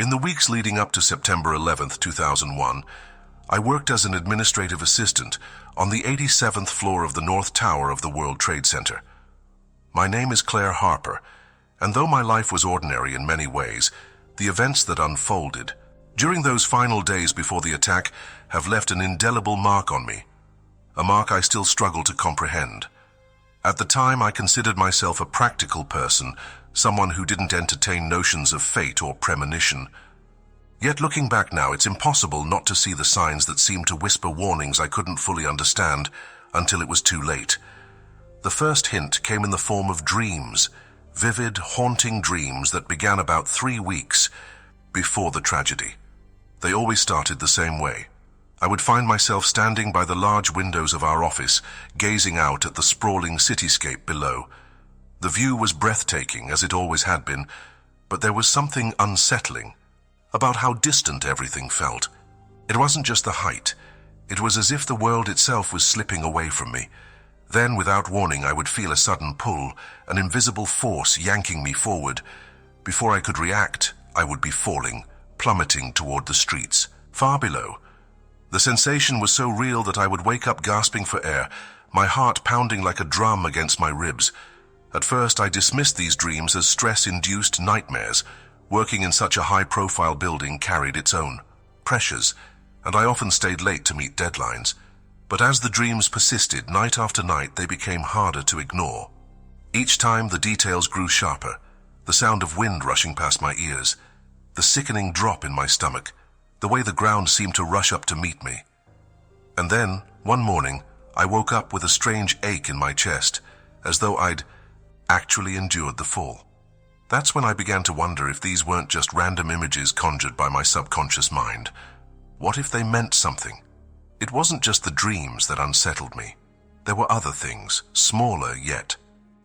In the weeks leading up to September 11th, 2001, I worked as an administrative assistant on the 87th floor of the North Tower of the World Trade Center. My name is Claire Harper, and though my life was ordinary in many ways, the events that unfolded during those final days before the attack have left an indelible mark on me, a mark I still struggle to comprehend. At the time, I considered myself a practical person, someone who didn't entertain notions of fate or premonition. Yet looking back now, it's impossible not to see the signs that seemed to whisper warnings I couldn't fully understand until it was too late. The first hint came in the form of dreams, vivid, haunting dreams that began about 3 weeks before the tragedy. They always started the same way. I would find myself standing by the large windows of our office, gazing out at the sprawling cityscape below. The view was breathtaking, as it always had been, but there was something unsettling about how distant everything felt. It wasn't just the height. It was as if the world itself was slipping away from me. Then, without warning, I would feel a sudden pull, an invisible force yanking me forward. Before I could react, I would be falling, plummeting toward the streets, far below. The sensation was so real that I would wake up gasping for air, my heart pounding like a drum against my ribs. At first, I dismissed these dreams as stress-induced nightmares. Working in such a high-profile building carried its own pressures, and I often stayed late to meet deadlines. But as the dreams persisted, night after night, they became harder to ignore. Each time, the details grew sharper, the sound of wind rushing past my ears, the sickening drop in my stomach, the way the ground seemed to rush up to meet me. And then, one morning, I woke up with a strange ache in my chest, as though I'd actually endured the fall. That's when I began to wonder if these weren't just random images conjured by my subconscious mind. What if they meant something? It wasn't just the dreams that unsettled me. There were other things, smaller yet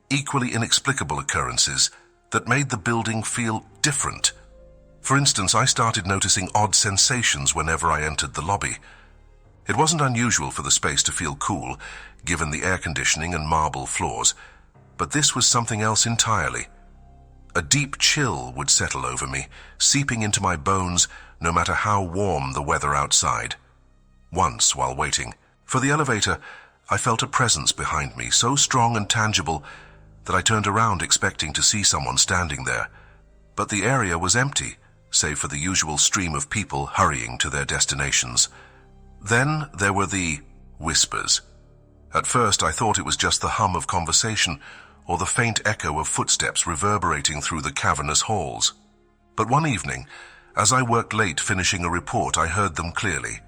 equally inexplicable occurrences that made the building feel different. For instance, I started noticing odd sensations whenever I entered the lobby. It wasn't unusual for the space to feel cool, given the air conditioning and marble floors, but this was something else entirely. A deep chill would settle over me, seeping into my bones no matter how warm the weather outside. Once, while waiting for the elevator, I felt a presence behind me, so strong and tangible that I turned around expecting to see someone standing there. But the area was empty, save for the usual stream of people hurrying to their destinations. Then there were the whispers. At first, I thought it was just the hum of conversation or the faint echo of footsteps reverberating through the cavernous halls. But one evening, as I worked late finishing a report, I heard them clearly.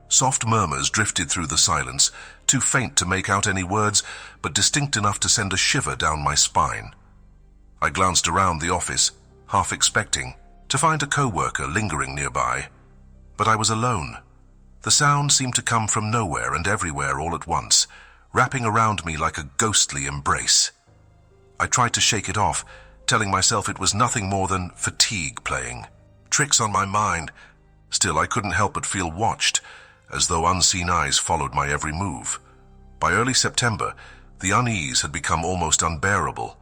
Soft murmurs drifted through the silence, too faint to make out any words, but distinct enough to send a shiver down my spine. I glanced around the office, half expecting to find a co-worker lingering nearby, but I was alone. The sound seemed to come from nowhere and everywhere all at once, wrapping around me like a ghostly embrace. I tried to shake it off, telling myself it was nothing more than fatigue playing tricks on my mind. Still, I couldn't help but feel watched, as though unseen eyes followed my every move. By early September, the unease had become almost unbearable.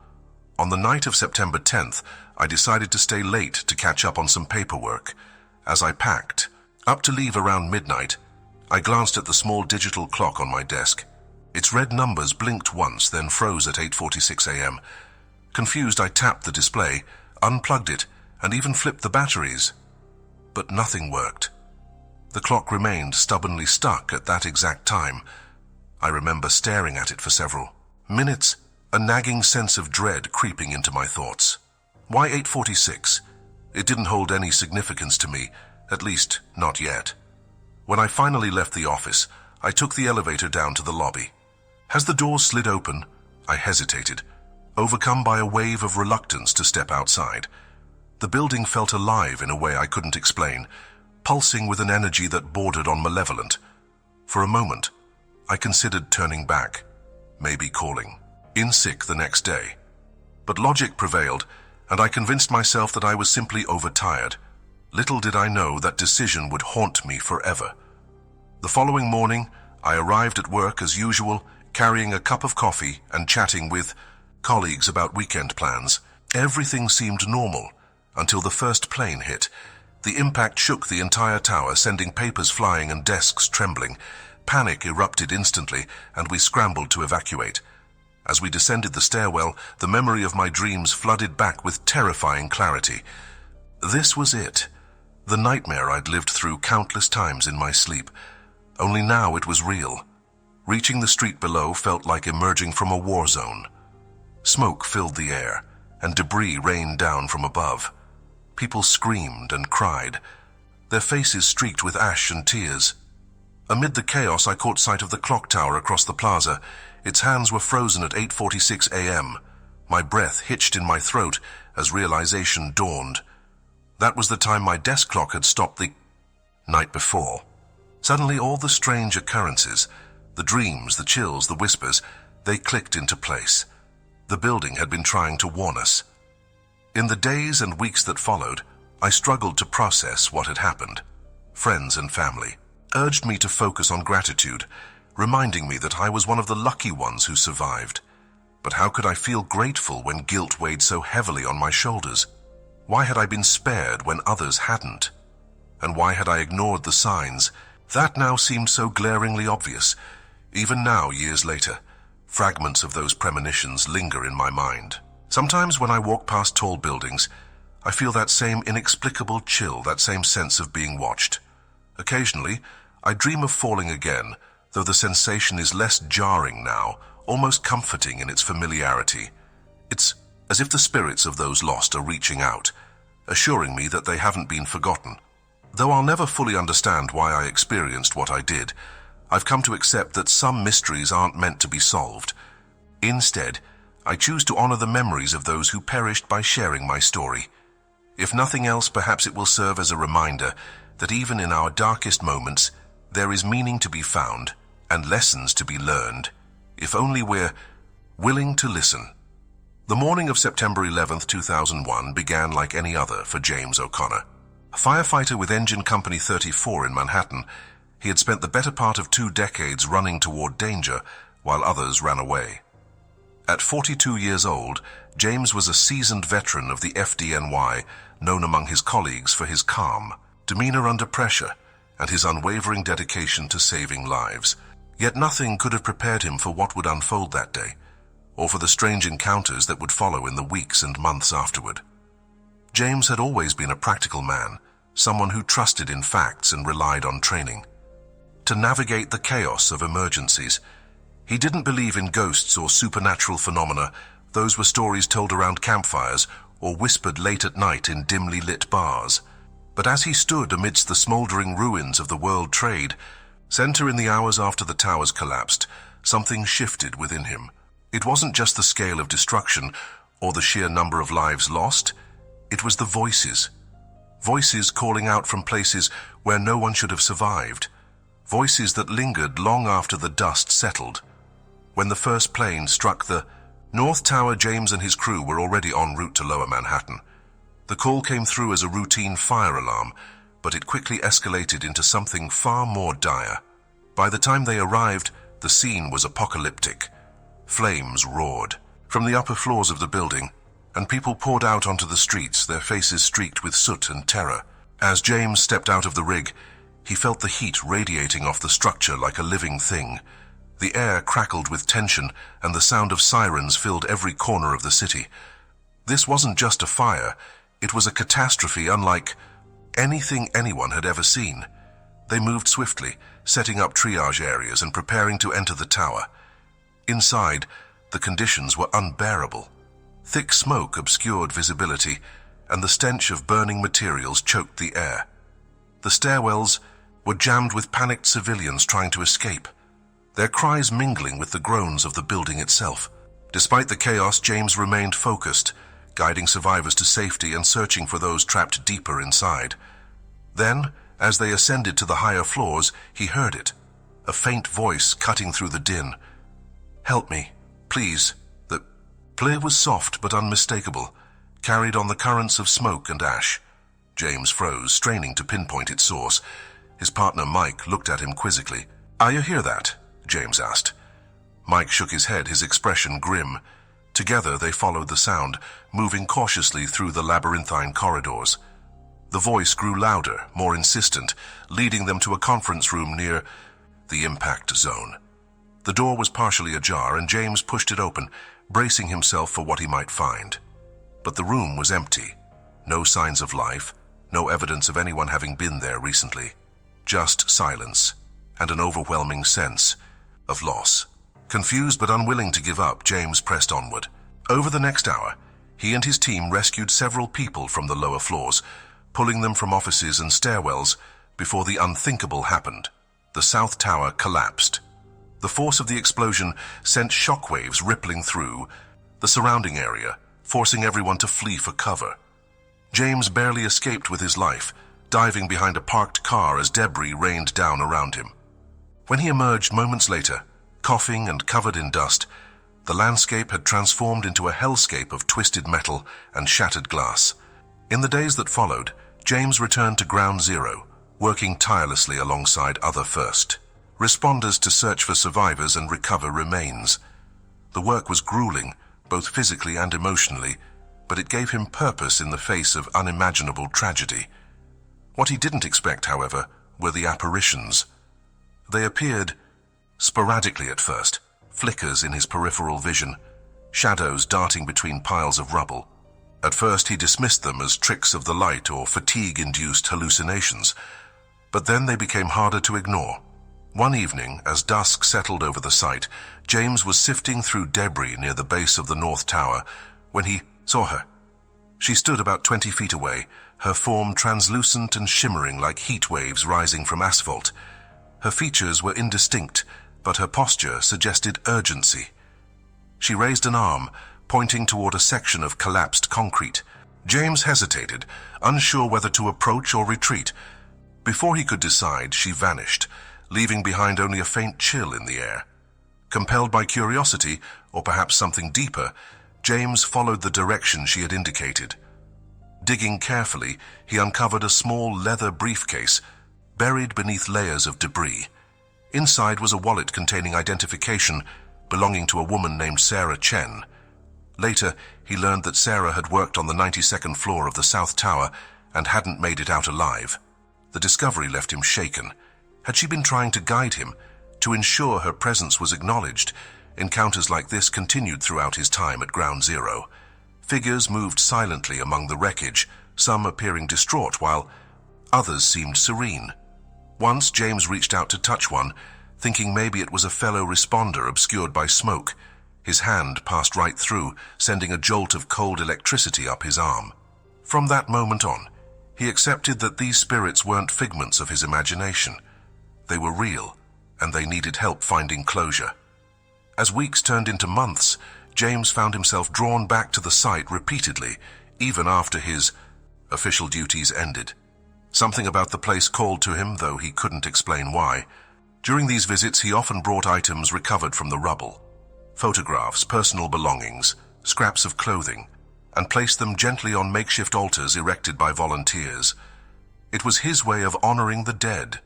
On the night of September 10th, I decided to stay late to catch up on some paperwork. As I packed up to leave around midnight, I glanced at the small digital clock on my desk. Its red numbers blinked once, then froze at 8:46 a.m. Confused, I tapped the display, unplugged it, and even flipped the batteries. But nothing worked. The clock remained stubbornly stuck at that exact time. I remember staring at it for several minutes, a nagging sense of dread creeping into my thoughts. Why 8:46? It didn't hold any significance to me, at least not yet. When I finally left the office, I took the elevator down to the lobby. As the doors slid open, I hesitated, overcome by a wave of reluctance to step outside. The building felt alive in a way I couldn't explain, pulsing with an energy that bordered on malevolent. For a moment, I considered turning back, maybe calling in sick the next day. But logic prevailed, and I convinced myself that I was simply overtired. Little did I know that decision would haunt me forever. The following morning, I arrived at work as usual, carrying a cup of coffee and chatting with colleagues about weekend plans. Everything seemed normal until the first plane hit, The impact shook the entire tower, sending papers flying and desks trembling. Panic erupted instantly, and we scrambled to evacuate. As we descended the stairwell, the memory of my dreams flooded back with terrifying clarity. This was it. The nightmare I'd lived through countless times in my sleep. Only now it was real. Reaching the street below felt like emerging from a war zone. Smoke filled the air, and debris rained down from above. People screamed and cried, their faces streaked with ash and tears. Amid the chaos, I caught sight of the clock tower across the plaza. Its hands were frozen at 8:46 a.m. My breath hitched in my throat as realization dawned. That was the time my desk clock had stopped the night before. Suddenly, all the strange occurrences, the dreams, the chills, the whispers, they clicked into place. The building had been trying to warn us. In the days and weeks that followed, I struggled to process what had happened. Friends and family urged me to focus on gratitude, reminding me that I was one of the lucky ones who survived. But how could I feel grateful when guilt weighed so heavily on my shoulders? Why had I been spared when others hadn't? And why had I ignored the signs? That now seemed so glaringly obvious. Even now, years later, fragments of those premonitions linger in my mind. Sometimes when I walk past tall buildings, I feel that same inexplicable chill, that same sense of being watched. Occasionally, I dream of falling again, though the sensation is less jarring now, almost comforting in its familiarity. It's as if the spirits of those lost are reaching out, assuring me that they haven't been forgotten. Though I'll never fully understand why I experienced what I did, I've come to accept that some mysteries aren't meant to be solved. Instead, I choose to honor the memories of those who perished by sharing my story. If nothing else, perhaps it will serve as a reminder that even in our darkest moments, there is meaning to be found and lessons to be learned, if only we're willing to listen. The morning of September 11th, 2001 began like any other for James O'Connor. A firefighter with Engine Company 34 in Manhattan, he had spent the better part of 2 decades running toward danger while others ran away. At 42 years old, James was a seasoned veteran of the FDNY, known among his colleagues for his calm demeanor under pressure and his unwavering dedication to saving lives. Yet nothing could have prepared him for what would unfold that day, or for the strange encounters that would follow in the weeks and months afterward. James had always been a practical man, someone who trusted in facts and relied on training. To navigate the chaos of emergencies, he didn't believe in ghosts or supernatural phenomena. Those were stories told around campfires or whispered late at night in dimly lit bars. But as he stood amidst the smoldering ruins of the World Trade Center in the hours after the towers collapsed, something shifted within him. It wasn't just the scale of destruction or the sheer number of lives lost. It was the voices. Voices calling out from places where no one should have survived. Voices that lingered long after the dust settled. When the first plane struck the North Tower, James and his crew were already en route to Lower Manhattan. The call came through as a routine fire alarm, but it quickly escalated into something far more dire. By the time they arrived, the scene was apocalyptic. Flames roared from the upper floors of the building, and people poured out onto the streets, their faces streaked with soot and terror. As James stepped out of the rig, he felt the heat radiating off the structure like a living thing. The air crackled with tension, and the sound of sirens filled every corner of the city. This wasn't just a fire, it was a catastrophe unlike anything anyone had ever seen. They moved swiftly, setting up triage areas and preparing to enter the tower. Inside, the conditions were unbearable. Thick smoke obscured visibility, and the stench of burning materials choked the air. The stairwells were jammed with panicked civilians trying to escape, their cries mingling with the groans of the building itself. Despite the chaos, James remained focused, guiding survivors to safety and searching for those trapped deeper inside. Then, as they ascended to the higher floors, he heard it, a faint voice cutting through the din. "Help me, please." The plea was soft but unmistakable, carried on the currents of smoke and ash. James froze, straining to pinpoint its source. His partner Mike looked at him quizzically. "Are you hear that?" James asked. Mike shook his head, his expression grim. Together they followed the sound, moving cautiously through the labyrinthine corridors. The voice grew louder, more insistent, leading them to a conference room near the impact zone. The door was partially ajar, and James pushed it open, bracing himself for what he might find. But the room was empty. No signs of life, no evidence of anyone having been there recently. Just silence, and an overwhelming sense of loss. Confused but unwilling to give up, James pressed onward. Over the next hour, he and his team rescued several people from the lower floors, pulling them from offices and stairwells before the unthinkable happened. The South Tower collapsed. The force of the explosion sent shockwaves rippling through the surrounding area, forcing everyone to flee for cover. James barely escaped with his life, diving behind a parked car as debris rained down around him. When he emerged moments later, coughing and covered in dust, the landscape had transformed into a hellscape of twisted metal and shattered glass. In the days that followed, James returned to Ground Zero, working tirelessly alongside other first responders to search for survivors and recover remains. The work was grueling, both physically and emotionally, but it gave him purpose in the face of unimaginable tragedy. What he didn't expect, however, were the apparitions. They appeared sporadically at first, flickers in his peripheral vision, shadows darting between piles of rubble. At first he dismissed them as tricks of the light or fatigue-induced hallucinations, but then they became harder to ignore. One evening, as dusk settled over the site, James was sifting through debris near the base of the North Tower when he saw her. She stood about 20 feet away, her form translucent and shimmering like heat waves rising from asphalt. Her features were indistinct, but her posture suggested urgency. She raised an arm, pointing toward a section of collapsed concrete. James hesitated, unsure whether to approach or retreat. Before he could decide, she vanished, leaving behind only a faint chill in the air. Compelled by curiosity, or perhaps something deeper, James followed the direction she had indicated. Digging carefully, he uncovered a small leather briefcase, buried beneath layers of debris. Inside was a wallet containing identification belonging to a woman named Sarah Chen. Later, he learned that Sarah had worked on the 92nd floor of the South Tower and hadn't made it out alive. The discovery left him shaken. Had she been trying to guide him, to ensure her presence was acknowledged? Encounters like this continued throughout his time at Ground Zero. Figures moved silently among the wreckage, some appearing distraught while others seemed serene. Once James reached out to touch one, thinking maybe it was a fellow responder obscured by smoke. His hand passed right through, sending a jolt of cold electricity up his arm. From that moment on, he accepted that these spirits weren't figments of his imagination. They were real, and they needed help finding closure. As weeks turned into months, James found himself drawn back to the site repeatedly, even after his official duties ended. Something about the place called to him, though he couldn't explain why. During these visits, he often brought items recovered from the rubble. Photographs, personal belongings, scraps of clothing, and placed them gently on makeshift altars erected by volunteers. It was his way of honoring the dead,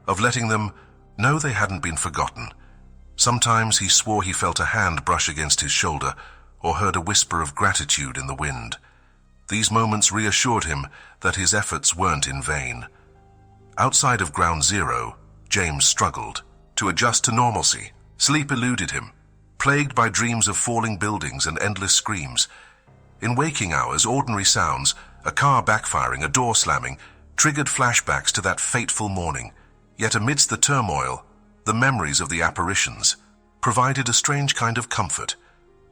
of letting them know they hadn't been forgotten. Sometimes he swore he felt a hand brush against his shoulder or heard a whisper of gratitude in the wind. These moments reassured him that his efforts weren't in vain. Outside of Ground Zero, James struggled to adjust to normalcy. Sleep eluded him, plagued by dreams of falling buildings and endless screams. In waking hours, ordinary sounds, a car backfiring, a door slamming, triggered flashbacks to that fateful morning. Yet amidst the turmoil, the memories of the apparitions provided a strange kind of comfort.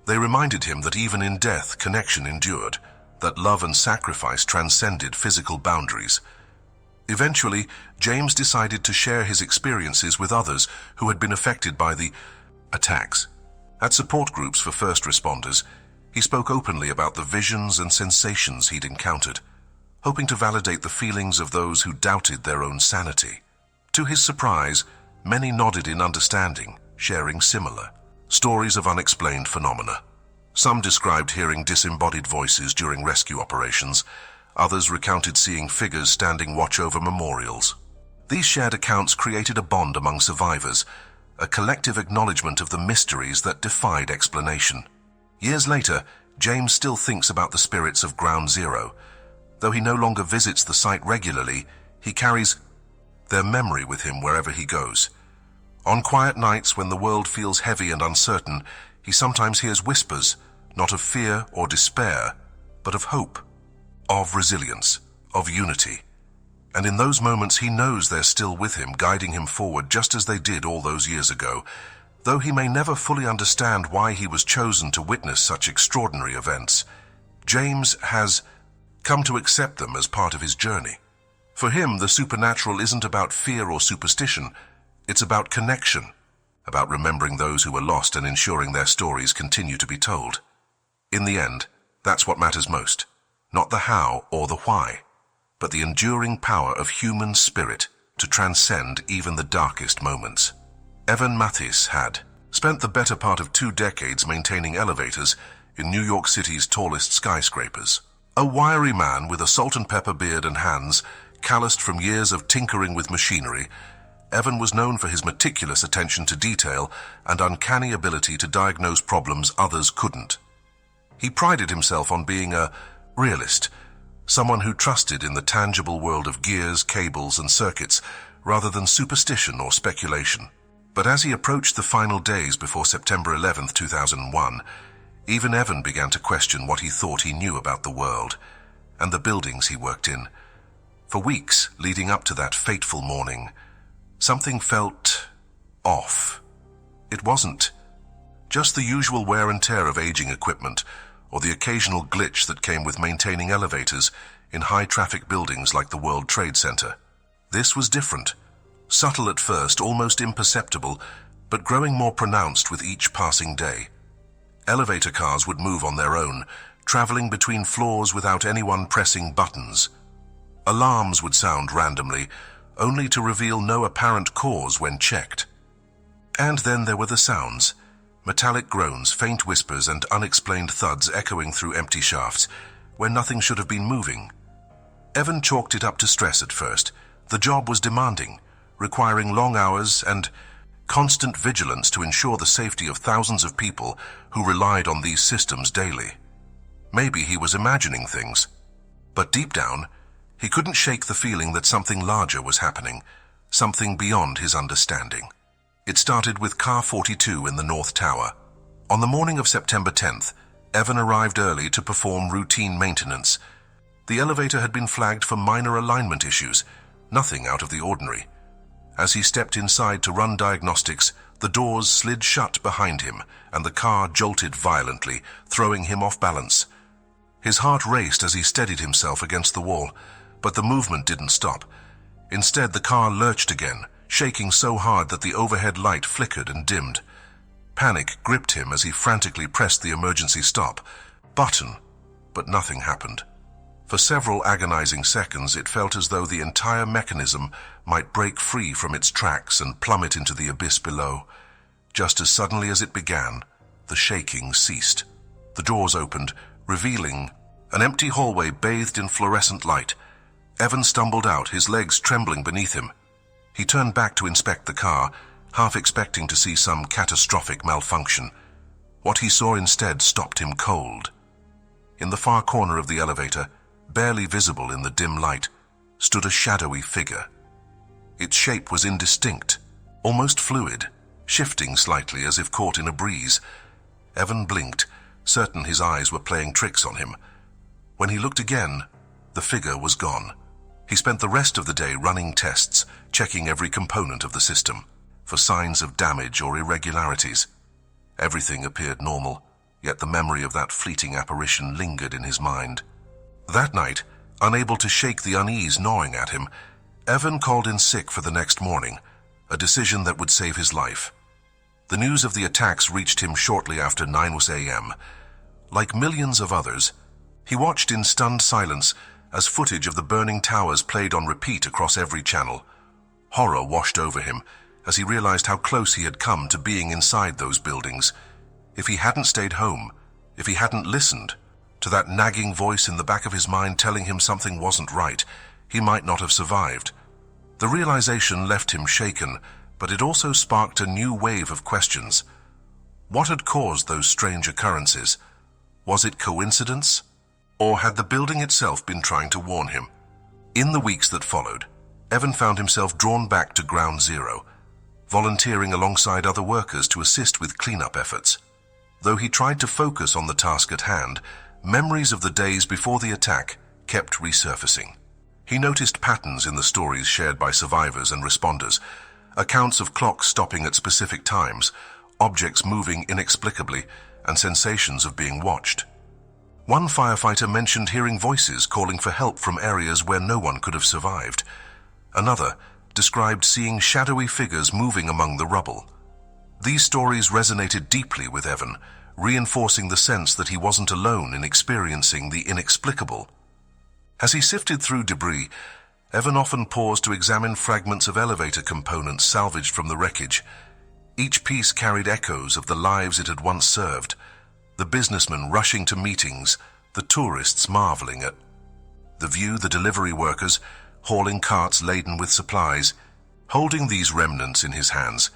They reminded him that even in death, connection endured, that love and sacrifice transcended physical boundaries. Eventually, James decided to share his experiences with others who had been affected by the attacks. At support groups for first responders, he spoke openly about the visions and sensations he'd encountered, hoping to validate the feelings of those who doubted their own sanity. To his surprise, many nodded in understanding, sharing similar stories of unexplained phenomena. Some described hearing disembodied voices during rescue operations. Others recounted seeing figures standing watch over memorials. These shared accounts created a bond among survivors, a collective acknowledgement of the mysteries that defied explanation. Years later, James still thinks about the spirits of Ground Zero. Though he no longer visits the site regularly, he carries their memory with him wherever he goes. On quiet nights when the world feels heavy and uncertain, he sometimes hears whispers, not of fear or despair, but of hope, of resilience, of unity. And in those moments he knows they're still with him, guiding him forward just as they did all those years ago, though he may never fully understand why he was chosen to witness such extraordinary events. James has come to accept them as part of his journey. For him, the supernatural isn't about fear or superstition, it's about connection, about remembering those who were lost and ensuring their stories continue to be told. In the end, that's what matters most, not the how or the why, but the enduring power of human spirit to transcend even the darkest moments. Evan Mathis had spent the better part of 2 decades maintaining elevators in New York City's tallest skyscrapers. A wiry man with a salt and pepper beard and hands calloused from years of tinkering with machinery, Evan was known for his meticulous attention to detail and uncanny ability to diagnose problems others couldn't. He prided himself on being a realist, someone who trusted in the tangible world of gears, cables, and circuits rather than superstition or speculation. But as he approached the final days before September 11, 2001, even Evan began to question what he thought he knew about the world and the buildings he worked in. For weeks leading up to that fateful morning, something felt off. It wasn't just the usual wear and tear of aging equipment or the occasional glitch that came with maintaining elevators in high-traffic buildings like the World Trade Center. This was different, subtle at first, almost imperceptible, but growing more pronounced with each passing day. Elevator cars would move on their own, traveling between floors without anyone pressing buttons. Alarms would sound randomly, only to reveal no apparent cause when checked. And then there were the sounds. Metallic groans, faint whispers, and unexplained thuds echoing through empty shafts, where nothing should have been moving. Evan chalked it up to stress at first. The job was demanding, requiring long hours and constant vigilance to ensure the safety of thousands of people who relied on these systems daily. Maybe he was imagining things, but deep down, he couldn't shake the feeling that something larger was happening, something beyond his understanding. It started with Car 42 in the North Tower. On the morning of September 10th, Evan arrived early to perform routine maintenance. The elevator had been flagged for minor alignment issues, nothing out of the ordinary. As he stepped inside to run diagnostics, the doors slid shut behind him and the car jolted violently, throwing him off balance. His heart raced as he steadied himself against the wall, but the movement didn't stop. Instead, the car lurched again, shaking so hard that the overhead light flickered and dimmed. Panic gripped him as he frantically pressed the emergency stop button, but nothing happened. For several agonizing seconds, it felt as though the entire mechanism might break free from its tracks and plummet into the abyss below. Just as suddenly as it began, the shaking ceased. The doors opened, revealing an empty hallway bathed in fluorescent light. Evan stumbled out, his legs trembling beneath him. He turned back to inspect the car, half expecting to see some catastrophic malfunction. What he saw instead stopped him cold. In the far corner of the elevator, barely visible in the dim light, stood a shadowy figure. Its shape was indistinct, almost fluid, shifting slightly as if caught in a breeze. Evan blinked, certain his eyes were playing tricks on him. When he looked again, the figure was gone. He spent the rest of the day running tests, checking every component of the system for signs of damage or irregularities. Everything appeared normal, yet the memory of that fleeting apparition lingered in his mind. That night, unable to shake the unease gnawing at him, Evan called in sick for the next morning, a decision that would save his life. The news of the attacks reached him shortly after 9 a.m. Like millions of others, he watched in stunned silence as footage of the burning towers played on repeat across every channel. Horror washed over him as he realized how close he had come to being inside those buildings. If he hadn't stayed home, if he hadn't listened to that nagging voice in the back of his mind telling him something wasn't right, he might not have survived. The realization left him shaken, but it also sparked a new wave of questions. What had caused those strange occurrences? Was it coincidence? Or had the building itself been trying to warn him? In the weeks that followed, Evan found himself drawn back to ground zero, volunteering alongside other workers to assist with cleanup efforts. Though he tried to focus on the task at hand, memories of the days before the attack kept resurfacing. He noticed patterns in the stories shared by survivors and responders, accounts of clocks stopping at specific times, objects moving inexplicably, and sensations of being watched. One firefighter mentioned hearing voices calling for help from areas where no one could have survived. Another described seeing shadowy figures moving among the rubble. These stories resonated deeply with Evan, reinforcing the sense that he wasn't alone in experiencing the inexplicable. As he sifted through debris, Evan often paused to examine fragments of elevator components salvaged from the wreckage. Each piece carried echoes of the lives it had once served. The businessmen rushing to meetings, the tourists marveling at the view, the delivery workers hauling carts laden with supplies. Holding these remnants in his hands,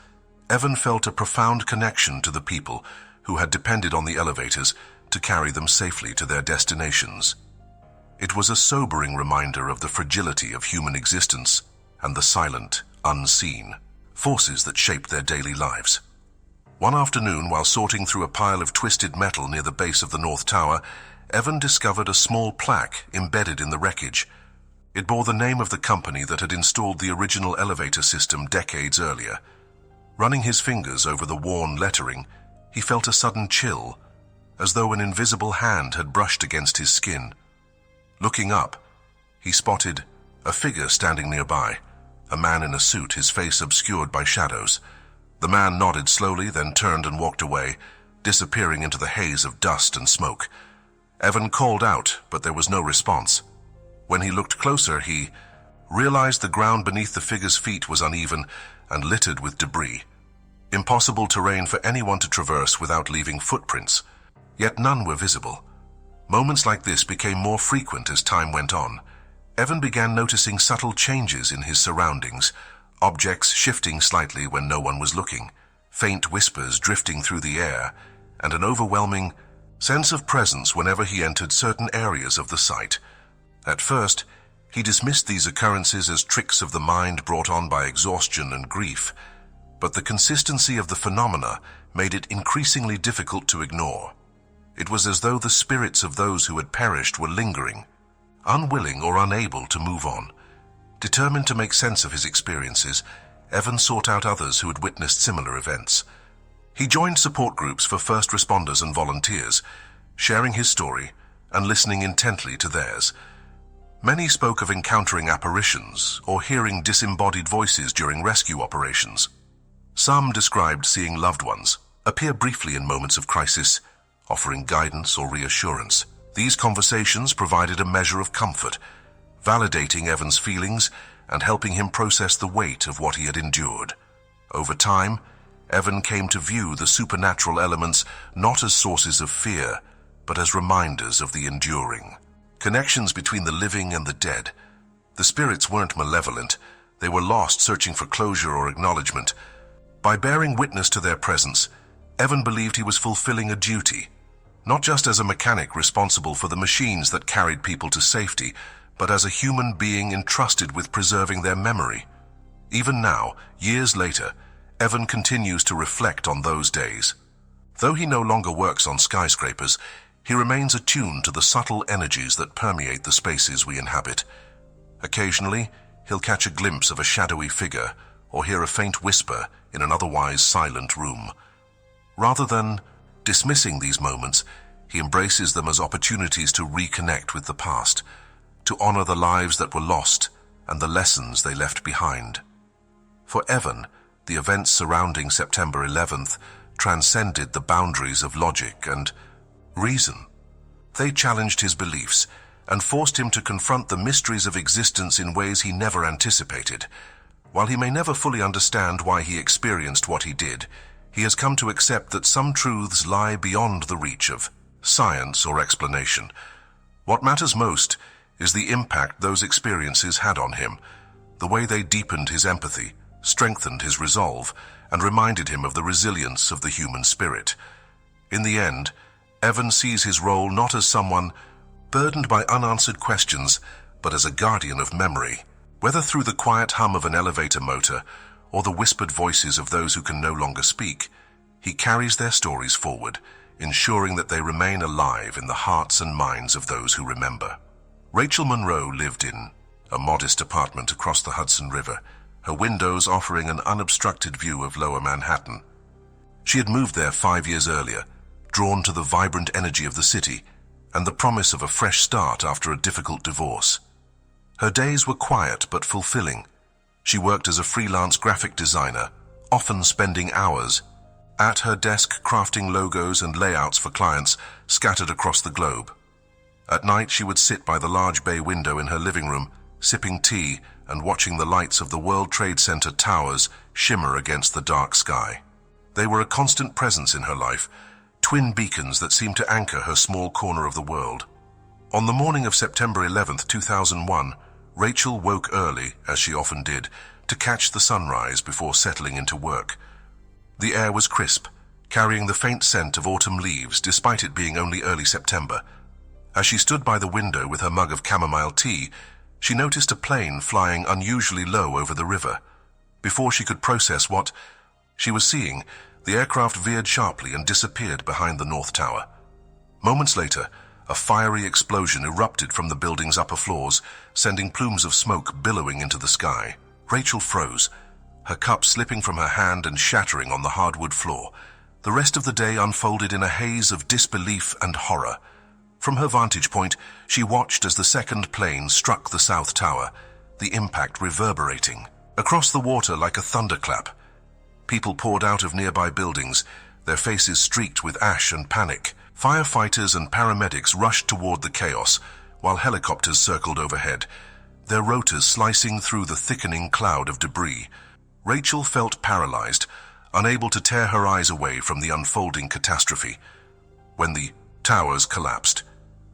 Evan felt a profound connection to the people who had depended on the elevators to carry them safely to their destinations. It was a sobering reminder of the fragility of human existence and the silent, unseen forces that shaped their daily lives. One afternoon, while sorting through a pile of twisted metal near the base of the North Tower, Evan discovered a small plaque embedded in the wreckage. It bore the name of the company that had installed the original elevator system decades earlier. Running his fingers over the worn lettering, he felt a sudden chill, as though an invisible hand had brushed against his skin. Looking up, he spotted a figure standing nearby, a man in a suit, his face obscured by shadows. The man nodded slowly, then turned and walked away, disappearing into the haze of dust and smoke. Evan called out, but there was no response. When he looked closer, he realized the ground beneath the figure's feet was uneven and littered with debris. Impossible terrain for anyone to traverse without leaving footprints, yet none were visible. Moments like this became more frequent as time went on. Evan began noticing subtle changes in his surroundings, objects shifting slightly when no one was looking, faint whispers drifting through the air, and an overwhelming sense of presence whenever he entered certain areas of the site. At first, he dismissed these occurrences as tricks of the mind brought on by exhaustion and grief, but the consistency of the phenomena made it increasingly difficult to ignore. It was as though the spirits of those who had perished were lingering, unwilling or unable to move on. Determined to make sense of his experiences, Evan sought out others who had witnessed similar events. He joined support groups for first responders and volunteers, sharing his story and listening intently to theirs. Many spoke of encountering apparitions or hearing disembodied voices during rescue operations. Some described seeing loved ones appear briefly in moments of crisis, offering guidance or reassurance. These conversations provided a measure of comfort, validating Evan's feelings and helping him process the weight of what he had endured. Over time, Evan came to view the supernatural elements not as sources of fear, but as reminders of the enduring connections between the living and the dead. The spirits weren't malevolent, they were lost searching for closure or acknowledgement. By bearing witness to their presence, Evan believed he was fulfilling a duty, not just as a mechanic responsible for the machines that carried people to safety, but as a human being entrusted with preserving their memory. Even now, years later, Evan continues to reflect on those days. Though he no longer works on skyscrapers, he remains attuned to the subtle energies that permeate the spaces we inhabit. Occasionally, he'll catch a glimpse of a shadowy figure or hear a faint whisper in an otherwise silent room. Rather than dismissing these moments, he embraces them as opportunities to reconnect with the past, to honor the lives that were lost and the lessons they left behind. For Evan, the events surrounding September 11th transcended the boundaries of logic and reason. They challenged his beliefs and forced him to confront the mysteries of existence in ways he never anticipated. While he may never fully understand why he experienced what he did, he has come to accept that some truths lie beyond the reach of science or explanation. What matters most is the impact those experiences had on him, the way they deepened his empathy, strengthened his resolve, and reminded him of the resilience of the human spirit. In the end, Evan sees his role not as someone burdened by unanswered questions, but as a guardian of memory. Whether through the quiet hum of an elevator motor or the whispered voices of those who can no longer speak, he carries their stories forward, ensuring that they remain alive in the hearts and minds of those who remember. Rachel Monroe lived in a modest apartment across the Hudson River, her windows offering an unobstructed view of Lower Manhattan. She had moved there 5 years earlier, drawn to the vibrant energy of the city and the promise of a fresh start after a difficult divorce. Her days were quiet but fulfilling. She worked as a freelance graphic designer, often spending hours at her desk crafting logos and layouts for clients scattered across the globe. At night, she would sit by the large bay window in her living room, sipping tea and watching the lights of the World Trade Center towers shimmer against the dark sky. They were a constant presence in her life, twin beacons that seemed to anchor her small corner of the world. On the morning of September 11th, 2001, Rachel woke early, as she often did, to catch the sunrise before settling into work. The air was crisp, carrying the faint scent of autumn leaves despite it being only early September. As she stood by the window with her mug of chamomile tea, she noticed a plane flying unusually low over the river. Before she could process what she was seeing, the aircraft veered sharply and disappeared behind the North Tower. Moments later, a fiery explosion erupted from the building's upper floors, sending plumes of smoke billowing into the sky. Rachel froze, her cup slipping from her hand and shattering on the hardwood floor. The rest of the day unfolded in a haze of disbelief and horror. From her vantage point, she watched as the second plane struck the South Tower, the impact reverberating across the water like a thunderclap. People poured out of nearby buildings, their faces streaked with ash and panic. Firefighters and paramedics rushed toward the chaos, while helicopters circled overhead, their rotors slicing through the thickening cloud of debris. Rachel felt paralyzed, unable to tear her eyes away from the unfolding catastrophe. When the towers collapsed,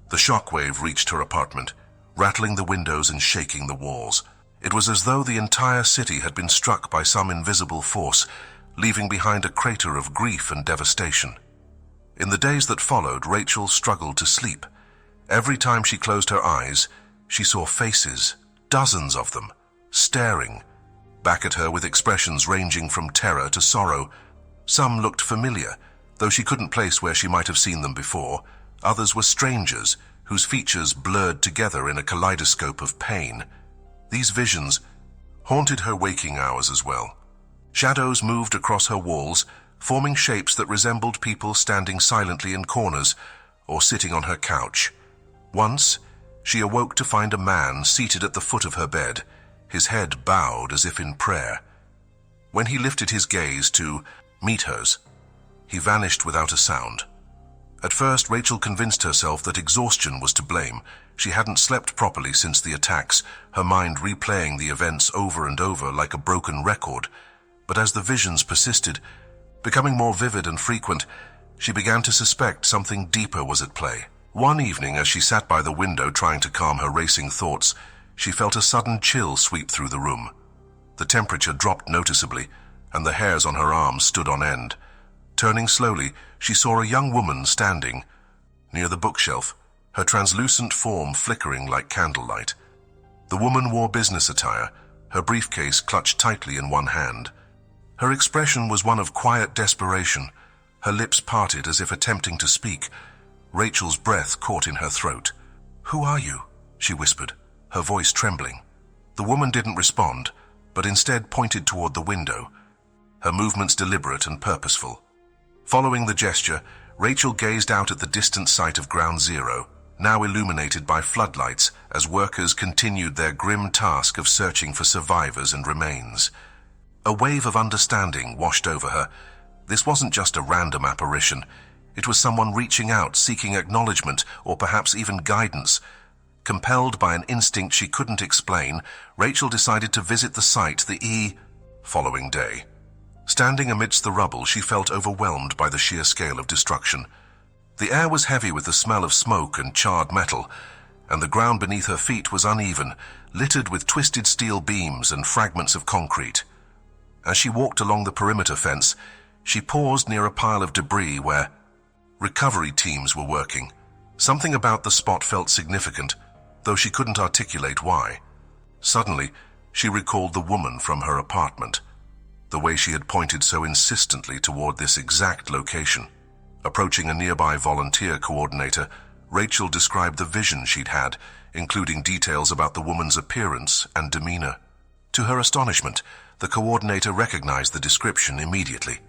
the shockwave reached her apartment, rattling the windows and shaking the walls. It was as though the entire city had been struck by some invisible force, leaving behind a crater of grief and devastation. In the days that followed, Rachel struggled to sleep. Every time she closed her eyes, she saw faces, dozens of them, staring back at her with expressions ranging from terror to sorrow. Some looked familiar, though she couldn't place where she might have seen them before. Others were strangers, whose features blurred together in a kaleidoscope of pain. These visions haunted her waking hours as well. Shadows moved across her walls, forming shapes that resembled people standing silently in corners or sitting on her couch. Once, she awoke to find a man seated at the foot of her bed, his head bowed as if in prayer. When he lifted his gaze to meet hers, he vanished without a sound. At first, Rachel convinced herself that exhaustion was to blame. She hadn't slept properly since the attacks, her mind replaying the events over and over like a broken record. But as the visions persisted, becoming more vivid and frequent, she began to suspect something deeper was at play. One evening, as she sat by the window trying to calm her racing thoughts, she felt a sudden chill sweep through the room. The temperature dropped noticeably, and the hairs on her arms stood on end. Turning slowly, she saw a young woman standing near the bookshelf, her translucent form flickering like candlelight. The woman wore business attire, her briefcase clutched tightly in one hand. Her expression was one of quiet desperation, her lips parted as if attempting to speak. Rachel's breath caught in her throat. "Who are you?" she whispered, her voice trembling. The woman didn't respond, but instead pointed toward the window, her movements deliberate and purposeful. Following the gesture, Rachel gazed out at the distant site of Ground Zero, now illuminated by floodlights as workers continued their grim task of searching for survivors and remains. A wave of understanding washed over her. This wasn't just a random apparition. It was someone reaching out, seeking acknowledgement or perhaps even guidance. Compelled by an instinct she couldn't explain, Rachel decided to visit the site the following day. Standing amidst the rubble, she felt overwhelmed by the sheer scale of destruction. The air was heavy with the smell of smoke and charred metal, and the ground beneath her feet was uneven, littered with twisted steel beams and fragments of concrete. As she walked along the perimeter fence, she paused near a pile of debris where recovery teams were working. Something about the spot felt significant, though she couldn't articulate why. Suddenly, she recalled the woman from her apartment, the way she had pointed so insistently toward this exact location. Approaching a nearby volunteer coordinator, Rachel described the vision she'd had, including details about the woman's appearance and demeanor. To her astonishment, the coordinator recognized the description immediately.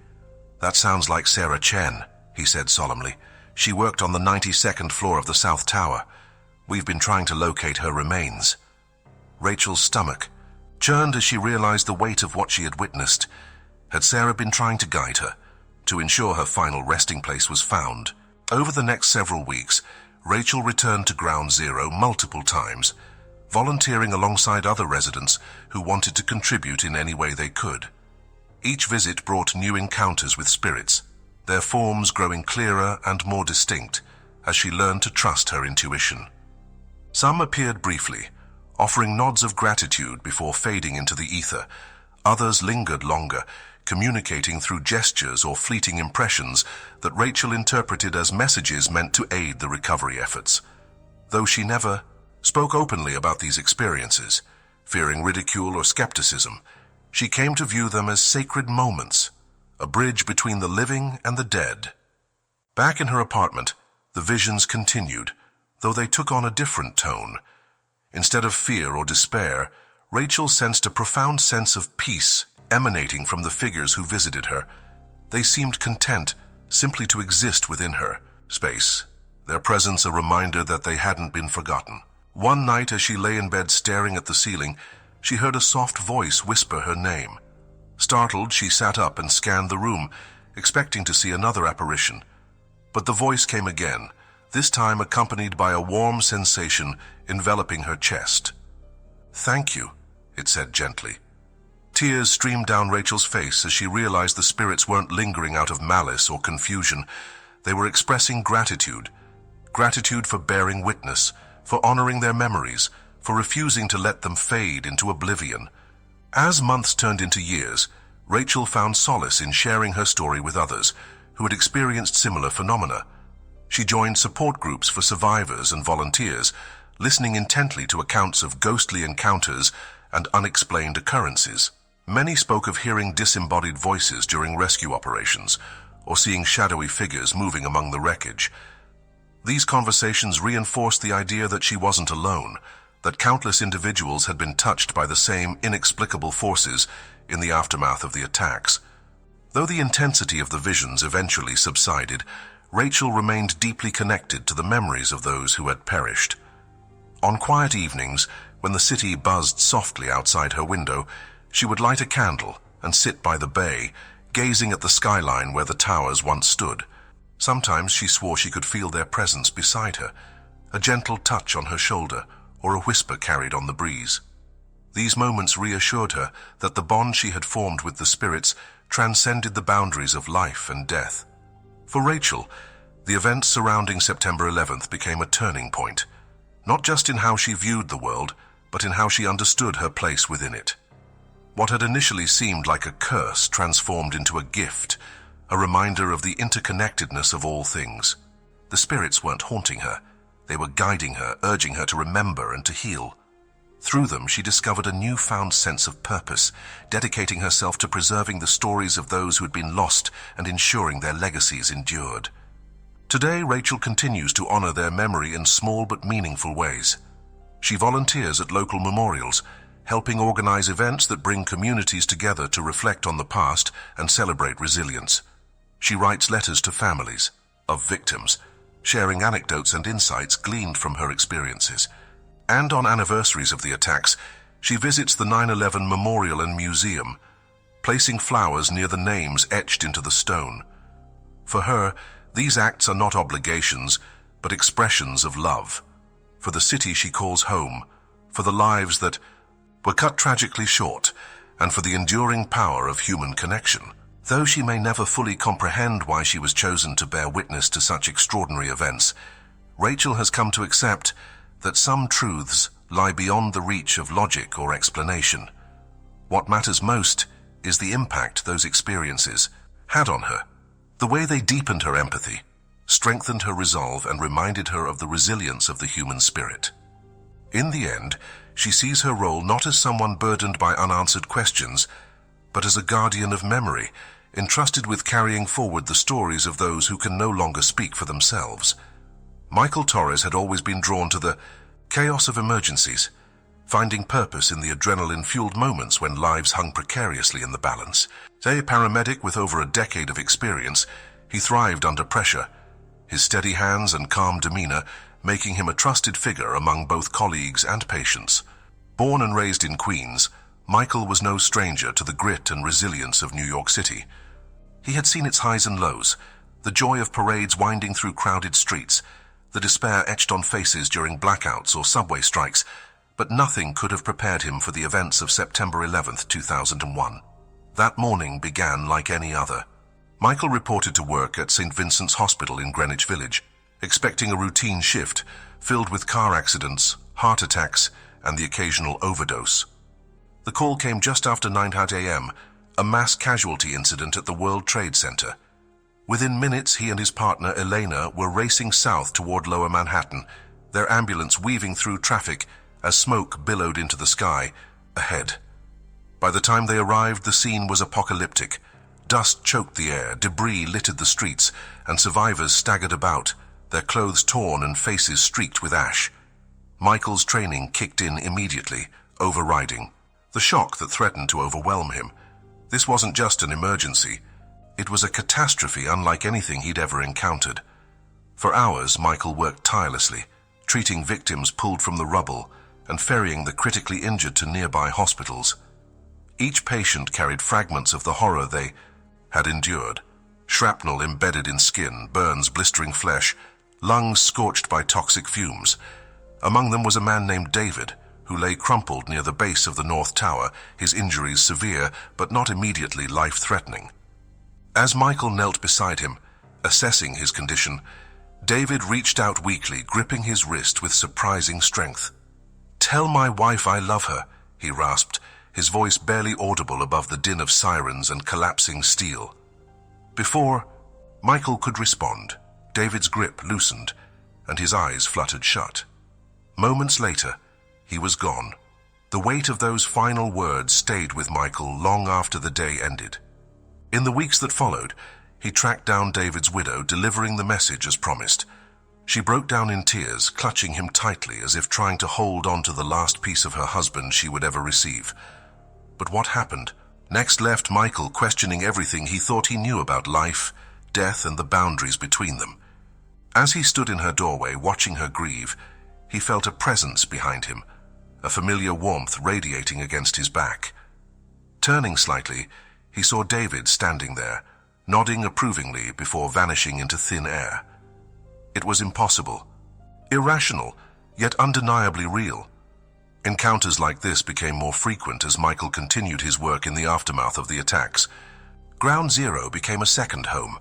"That sounds like Sarah Chen," he said solemnly. "She worked on the 92nd floor of the South Tower. We've been trying to locate her remains." Rachel's stomach churned as she realized the weight of what she had witnessed. Had Sarah been trying to guide her, to ensure her final resting place was found? Over the next several weeks, Rachel returned to Ground Zero multiple times, volunteering alongside other residents who wanted to contribute in any way they could. Each visit brought new encounters with spirits, their forms growing clearer and more distinct as she learned to trust her intuition. Some appeared briefly, offering nods of gratitude before fading into the ether. Others lingered longer, communicating through gestures or fleeting impressions that Rachel interpreted as messages meant to aid the recovery efforts. Though she never spoke openly about these experiences, fearing ridicule or skepticism, she came to view them as sacred moments, a bridge between the living and the dead. Back in her apartment, the visions continued, though they took on a different tone. Instead of fear or despair, Rachel sensed a profound sense of peace emanating from the figures who visited her. They seemed content simply to exist within her space, their presence a reminder that they hadn't been forgotten. One night, as she lay in bed staring at the ceiling, she heard a soft voice whisper her name. Startled, she sat up and scanned the room, expecting to see another apparition. But the voice came again, this time accompanied by a warm sensation enveloping her chest. "Thank you," it said gently. Tears streamed down Rachel's face as she realized the spirits weren't lingering out of malice or confusion. They were expressing gratitude. Gratitude for bearing witness, for honoring their memories, for refusing to let them fade into oblivion. As months turned into years, Rachel found solace in sharing her story with others who had experienced similar phenomena. She joined support groups for survivors and volunteers, listening intently to accounts of ghostly encounters and unexplained occurrences. Many spoke of hearing disembodied voices during rescue operations, or seeing shadowy figures moving among the wreckage. These conversations reinforced the idea that she wasn't alone, that countless individuals had been touched by the same inexplicable forces in the aftermath of the attacks. Though the intensity of the visions eventually subsided, Rachel remained deeply connected to the memories of those who had perished. On quiet evenings, when the city buzzed softly outside her window, she would light a candle and sit by the bay, gazing at the skyline where the towers once stood. Sometimes she swore she could feel their presence beside her, a gentle touch on her shoulder or a whisper carried on the breeze. These moments reassured her that the bond she had formed with the spirits transcended the boundaries of life and death. For Rachel, the events surrounding September 11th became a turning point, not just in how she viewed the world, but in how she understood her place within it. What had initially seemed like a curse transformed into a gift, a reminder of the interconnectedness of all things. The spirits weren't haunting her. They were guiding her, urging her to remember and to heal. Through them, she discovered a newfound sense of purpose, dedicating herself to preserving the stories of those who had been lost and ensuring their legacies endured. Today, Rachel continues to honor their memory in small but meaningful ways. She volunteers at local memorials, helping organize events that bring communities together to reflect on the past and celebrate resilience. She writes letters to families of victims, sharing anecdotes and insights gleaned from her experiences. And on anniversaries of the attacks, she visits the 9/11 Memorial and Museum, placing flowers near the names etched into the stone. For her, these acts are not obligations, but expressions of love. For the city she calls home, for the lives that were cut tragically short, and for the enduring power of human connection. Though she may never fully comprehend why she was chosen to bear witness to such extraordinary events, Rachel has come to accept that some truths lie beyond the reach of logic or explanation. What matters most is the impact those experiences had on her, the way they deepened her empathy, strengthened her resolve and reminded her of the resilience of the human spirit. In the end, she sees her role not as someone burdened by unanswered questions, but as a guardian of memory, entrusted with carrying forward the stories of those who can no longer speak for themselves. Michael Torres had always been drawn to the chaos of emergencies, finding purpose in the adrenaline-fueled moments when lives hung precariously in the balance. As a paramedic with over a decade of experience, he thrived under pressure, his steady hands and calm demeanor making him a trusted figure among both colleagues and patients. Born and raised in Queens, Michael was no stranger to the grit and resilience of New York City. He had seen its highs and lows, the joy of parades winding through crowded streets, the despair etched on faces during blackouts or subway strikes, but nothing could have prepared him for the events of September 11th, 2001. That morning began like any other. Michael reported to work at St. Vincent's Hospital in Greenwich Village, expecting a routine shift filled with car accidents, heart attacks, and the occasional overdose. The call came just after 9 a.m., a mass casualty incident at the World Trade Center. Within minutes, he and his partner, Elena, were racing south toward Lower Manhattan, their ambulance weaving through traffic as smoke billowed into the sky ahead. By the time they arrived, the scene was apocalyptic. Dust choked the air, debris littered the streets, and survivors staggered about, their clothes torn and faces streaked with ash. Michael's training kicked in immediately, overriding the shock that threatened to overwhelm him. This wasn't just an emergency. It was a catastrophe unlike anything he'd ever encountered. For hours, Michael worked tirelessly, treating victims pulled from the rubble and ferrying the critically injured to nearby hospitals. Each patient carried fragments of the horror they had endured. Shrapnel embedded in skin, burns blistering flesh, lungs scorched by toxic fumes. Among them was a man named David, who lay crumpled near the base of the North Tower, his injuries severe but not immediately life-threatening. As Michael knelt beside him, assessing his condition, David reached out weakly, gripping his wrist with surprising strength. "Tell my wife I love her," he rasped, his voice barely audible above the din of sirens and collapsing steel. Before Michael could respond, David's grip loosened, and his eyes fluttered shut. Moments later, he was gone. The weight of those final words stayed with Michael long after the day ended. In the weeks that followed, he tracked down David's widow, delivering the message as promised. She broke down in tears, clutching him tightly as if trying to hold on to the last piece of her husband she would ever receive. But what happened next left Michael questioning everything he thought he knew about life, death, and the boundaries between them. As he stood in her doorway, watching her grieve, he felt a presence behind him, a familiar warmth radiating against his back. Turning slightly, he saw David standing there, nodding approvingly before vanishing into thin air. It was impossible, irrational, yet undeniably real. Encounters like this became more frequent as Michael continued his work in the aftermath of the attacks. Ground Zero became a second home,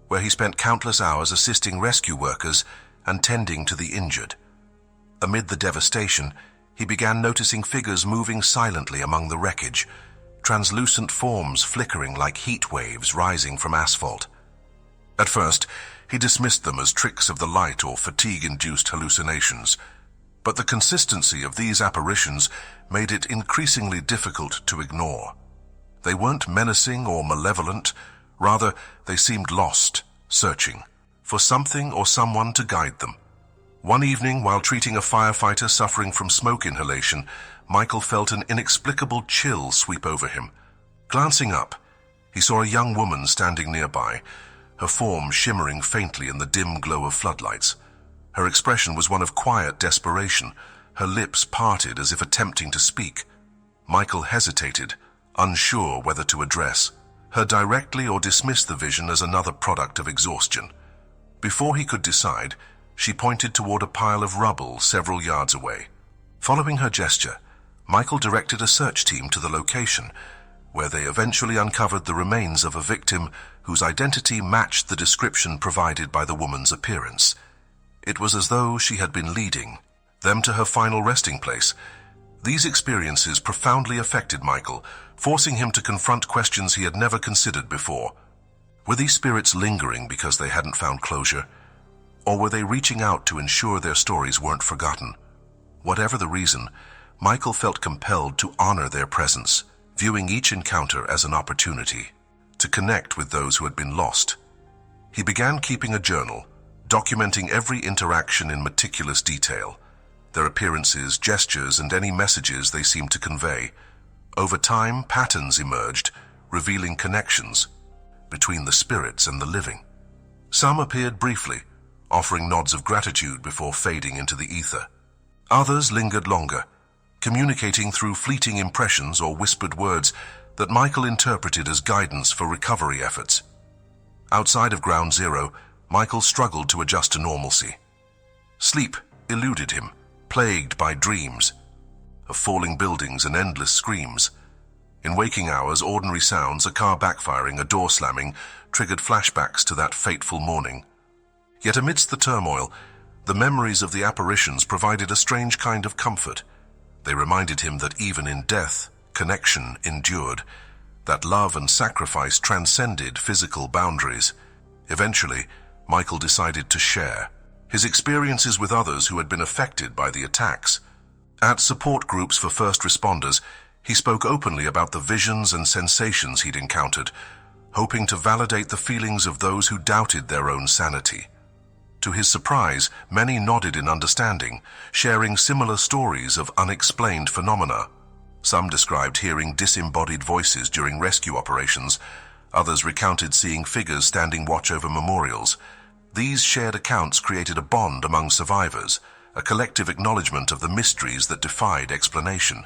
where he spent countless hours assisting rescue workers and tending to the injured. Amid the devastation, he began noticing figures moving silently among the wreckage, translucent forms flickering like heat waves rising from asphalt. At first, he dismissed them as tricks of the light or fatigue-induced hallucinations, but the consistency of these apparitions made it increasingly difficult to ignore. They weren't menacing or malevolent, rather they seemed lost, searching for something or someone to guide them. One evening, while treating a firefighter suffering from smoke inhalation, Michael felt an inexplicable chill sweep over him. Glancing up, he saw a young woman standing nearby, her form shimmering faintly in the dim glow of floodlights. Her expression was one of quiet desperation, her lips parted as if attempting to speak. Michael hesitated, unsure whether to address her directly or dismiss the vision as another product of exhaustion. Before he could decide, she pointed toward a pile of rubble several yards away. Following her gesture, Michael directed a search team to the location, where they eventually uncovered the remains of a victim whose identity matched the description provided by the woman's appearance. It was as though she had been leading them to her final resting place. These experiences profoundly affected Michael, forcing him to confront questions he had never considered before. Were these spirits lingering because they hadn't found closure? Or were they reaching out to ensure their stories weren't forgotten? Whatever the reason, Michael felt compelled to honor their presence, viewing each encounter as an opportunity to connect with those who had been lost. He began keeping a journal, documenting every interaction in meticulous detail, their appearances, gestures, and any messages they seemed to convey. Over time, patterns emerged, revealing connections between the spirits and the living. Some appeared briefly, offering nods of gratitude before fading into the ether. Others lingered longer, communicating through fleeting impressions or whispered words that Michael interpreted as guidance for recovery efforts. Outside of Ground Zero, Michael struggled to adjust to normalcy. Sleep eluded him, plagued by dreams of falling buildings and endless screams. In waking hours, ordinary sounds, a car backfiring, a door slamming, triggered flashbacks to that fateful morning. Yet amidst the turmoil, the memories of the apparitions provided a strange kind of comfort. They reminded him that even in death, connection endured, that love and sacrifice transcended physical boundaries. Eventually, Michael decided to share his experiences with others who had been affected by the attacks. At support groups for first responders, he spoke openly about the visions and sensations he'd encountered, hoping to validate the feelings of those who doubted their own sanity. To his surprise, many nodded in understanding, sharing similar stories of unexplained phenomena. Some described hearing disembodied voices during rescue operations. Others recounted seeing figures standing watch over memorials. These shared accounts created a bond among survivors, a collective acknowledgement of the mysteries that defied explanation.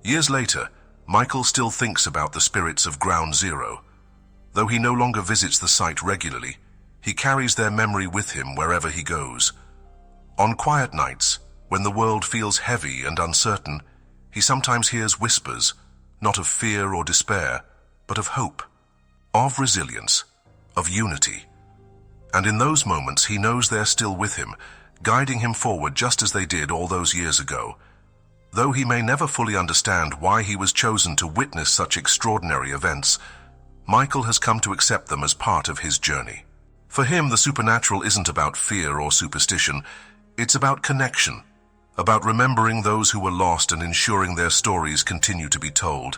Years later, Michael still thinks about the spirits of Ground Zero. Though he no longer visits the site regularly, he carries their memory with him wherever he goes. On quiet nights, when the world feels heavy and uncertain, he sometimes hears whispers, not of fear or despair, but of hope, of resilience, of unity. And in those moments, he knows they're still with him, guiding him forward just as they did all those years ago. Though he may never fully understand why he was chosen to witness such extraordinary events, Michael has come to accept them as part of his journey. For him, the supernatural isn't about fear or superstition. It's about connection, about remembering those who were lost and ensuring their stories continue to be told.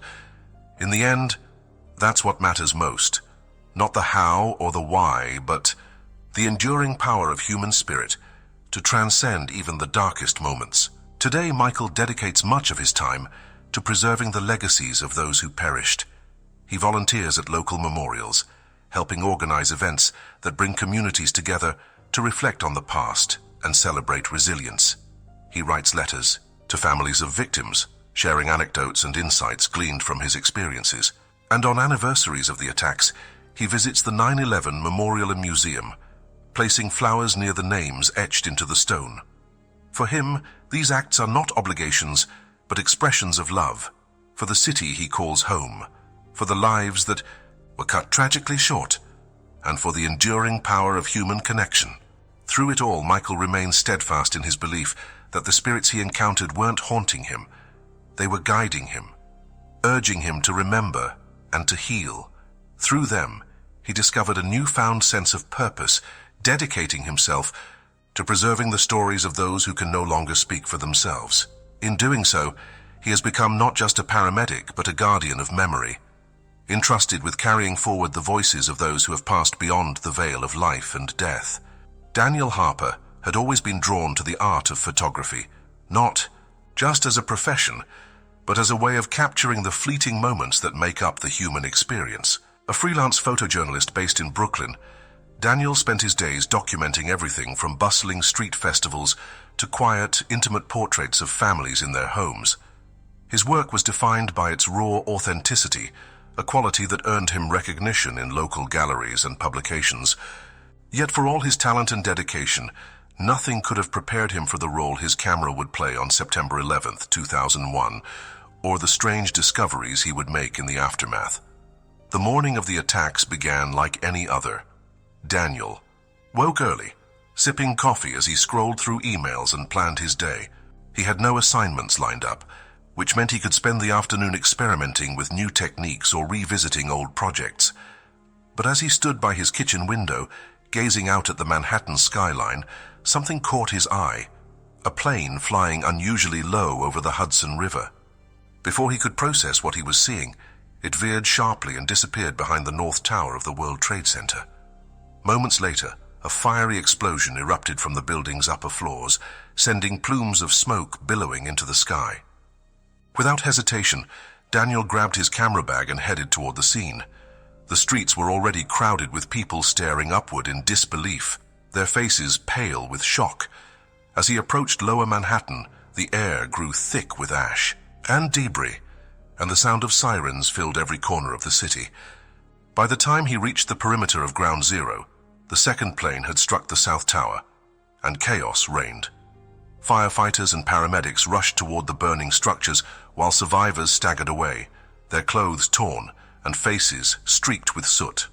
In the end, that's what matters most. Not the how or the why, but the enduring power of human spirit to transcend even the darkest moments. Today, Michael dedicates much of his time to preserving the legacies of those who perished. He volunteers at local memorials, helping organize events that bring communities together to reflect on the past and celebrate resilience. He writes letters to families of victims, sharing anecdotes and insights gleaned from his experiences. And on anniversaries of the attacks, he visits the 9/11 Memorial and Museum, placing flowers near the names etched into the stone. For him, these acts are not obligations, but expressions of love, for the city he calls home, for the lives that were cut tragically short, and for the enduring power of human connection. Through it all, Michael remains steadfast in his belief that the spirits he encountered weren't haunting him. They were guiding him, urging him to remember and to heal. Through them, he discovered a newfound sense of purpose, dedicating himself to preserving the stories of those who can no longer speak for themselves. In doing so, he has become not just a paramedic, but a guardian of memory, entrusted with carrying forward the voices of those who have passed beyond the veil of life and death. Daniel Harper had always been drawn to the art of photography, not just as a profession, but as a way of capturing the fleeting moments that make up the human experience. A freelance photojournalist based in Brooklyn, Daniel spent his days documenting everything from bustling street festivals to quiet, intimate portraits of families in their homes. His work was defined by its raw authenticity, a quality that earned him recognition in local galleries and publications. Yet for all his talent and dedication, nothing could have prepared him for the role his camera would play on September 11th, 2001, or the strange discoveries he would make in the aftermath. The morning of the attacks began like any other. Daniel woke early, sipping coffee as he scrolled through emails and planned his day. He had no assignments lined up, which meant he could spend the afternoon experimenting with new techniques or revisiting old projects. But as he stood by his kitchen window, Gazing out at the Manhattan skyline, something caught his eye, a plane flying unusually low over the Hudson River. Before he could process what he was seeing, it veered sharply and disappeared behind the North Tower of the World Trade Center. Moments later, a fiery explosion erupted from the building's upper floors, sending plumes of smoke billowing into the sky. Without hesitation, Daniel grabbed his camera bag and headed toward the scene. The streets were already crowded with people staring upward in disbelief, their faces pale with shock. As he approached Lower Manhattan, the air grew thick with ash and debris, and the sound of sirens filled every corner of the city. By the time he reached the perimeter of Ground Zero, the second plane had struck the South Tower, and chaos reigned. Firefighters and paramedics rushed toward the burning structures while survivors staggered away, their clothes torn and faces streaked with soot.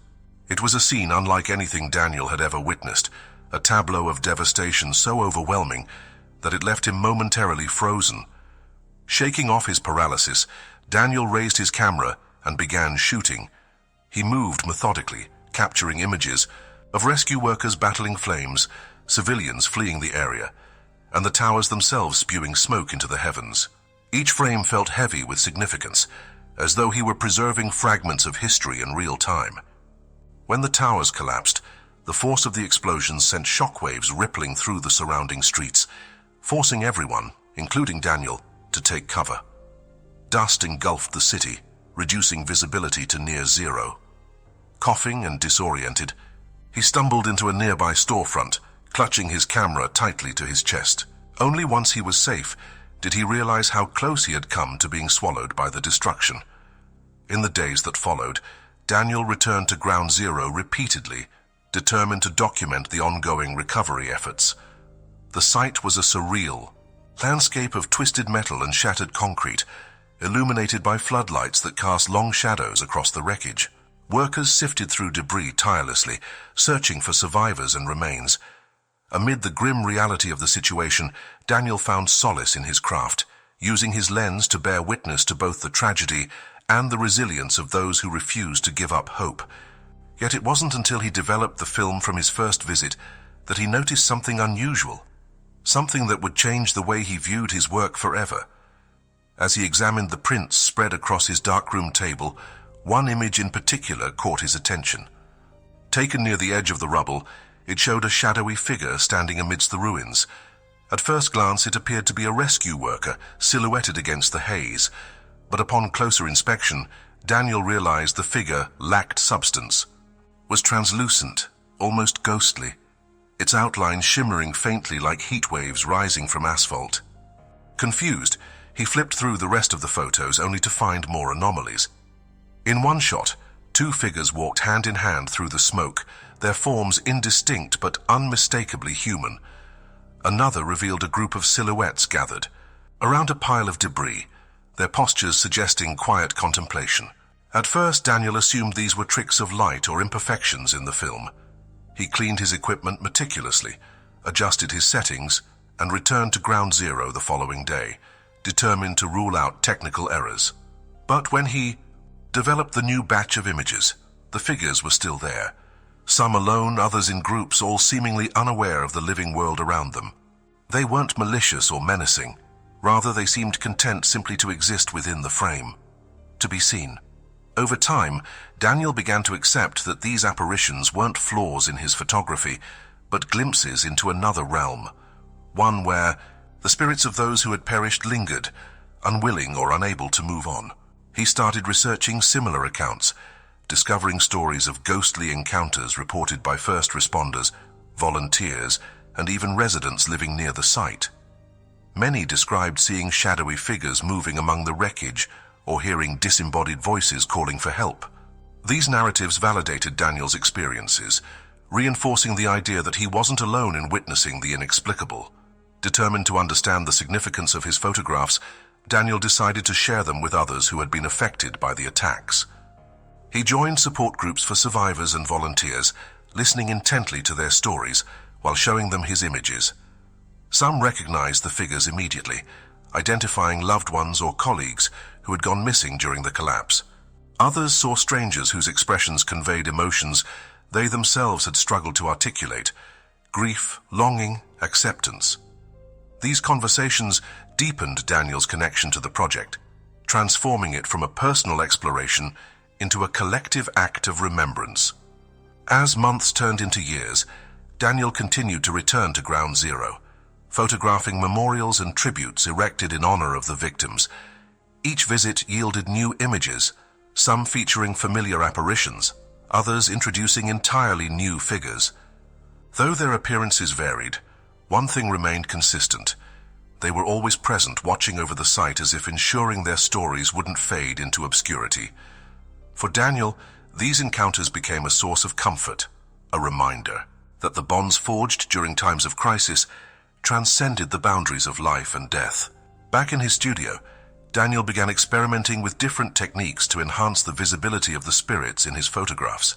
It was a scene unlike anything Daniel had ever witnessed, a tableau of devastation so overwhelming that it left him momentarily frozen. Shaking off his paralysis, Daniel raised his camera and began shooting. He moved methodically, capturing images of rescue workers battling flames, civilians fleeing the area, and the towers themselves spewing smoke into the heavens. Each frame felt heavy with significance, as though he were preserving fragments of history in real time. When the towers collapsed, the force of the explosions sent shockwaves rippling through the surrounding streets, forcing everyone, including Daniel, to take cover. Dust engulfed the city, reducing visibility to near zero. Coughing and disoriented, he stumbled into a nearby storefront, clutching his camera tightly to his chest. Only once he was safe did he realize how close he had come to being swallowed by the destruction. In the days that followed, Daniel returned to Ground Zero repeatedly, determined to document the ongoing recovery efforts. The site was a surreal landscape of twisted metal and shattered concrete, illuminated by floodlights that cast long shadows across the wreckage. Workers sifted through debris tirelessly, searching for survivors and remains. Amid the grim reality of the situation, Daniel found solace in his craft, using his lens to bear witness to both the tragedy and the resilience of those who refused to give up hope. Yet it wasn't until he developed the film from his first visit that he noticed something unusual, something that would change the way he viewed his work forever. As he examined the prints spread across his darkroom table, one image in particular caught his attention. Taken near the edge of the rubble, it showed a shadowy figure standing amidst the ruins. At first glance, it appeared to be a rescue worker, silhouetted against the haze. But upon closer inspection, Daniel realized the figure lacked substance, was translucent, almost ghostly, its outline shimmering faintly like heat waves rising from asphalt. Confused, he flipped through the rest of the photos only to find more anomalies. In one shot, two figures walked hand in hand through the smoke, their forms indistinct but unmistakably human. Another revealed a group of silhouettes gathered around a pile of debris, their postures suggesting quiet contemplation. At first, Daniel assumed these were tricks of light or imperfections in the film. He cleaned his equipment meticulously, adjusted his settings, and returned to Ground Zero the following day, determined to rule out technical errors. But when he developed the new batch of images, the figures were still there. Some alone, others in groups, all seemingly unaware of the living world around them. They weren't malicious or menacing. Rather, they seemed content simply to exist within the frame, to be seen. Over time, Daniel began to accept that these apparitions weren't flaws in his photography, but glimpses into another realm, one where the spirits of those who had perished lingered, unwilling or unable to move on. He started researching similar accounts, discovering stories of ghostly encounters reported by first responders, volunteers, and even residents living near the site. Many described seeing shadowy figures moving among the wreckage or hearing disembodied voices calling for help. These narratives validated Daniel's experiences, reinforcing the idea that he wasn't alone in witnessing the inexplicable. Determined to understand the significance of his photographs, Daniel decided to share them with others who had been affected by the attacks. He joined support groups for survivors and volunteers, listening intently to their stories while showing them his images. Some recognized the figures immediately, identifying loved ones or colleagues who had gone missing during the collapse. Others saw strangers whose expressions conveyed emotions they themselves had struggled to articulate: grief, longing, acceptance. These conversations deepened Daniel's connection to the project, transforming it from a personal exploration into a collective act of remembrance. As months turned into years, Daniel continued to return to Ground Zero, photographing memorials and tributes erected in honor of the victims. Each visit yielded new images, some featuring familiar apparitions, others introducing entirely new figures. Though their appearances varied, one thing remained consistent. They were always present, watching over the site as if ensuring their stories wouldn't fade into obscurity. For Daniel, these encounters became a source of comfort, a reminder that the bonds forged during times of crisis transcended the boundaries of life and death. Back in his studio, Daniel began experimenting with different techniques to enhance the visibility of the spirits in his photographs.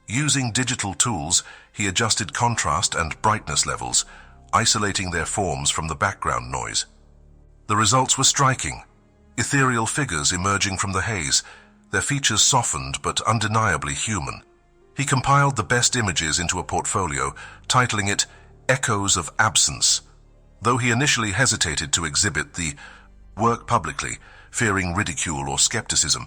Using digital tools, he adjusted contrast and brightness levels, isolating their forms from the background noise. The results were striking. Ethereal figures emerging from the haze, their features softened but undeniably human. He compiled the best images into a portfolio, titling it Echoes of Absence. Though he initially hesitated to exhibit the work publicly, fearing ridicule or skepticism,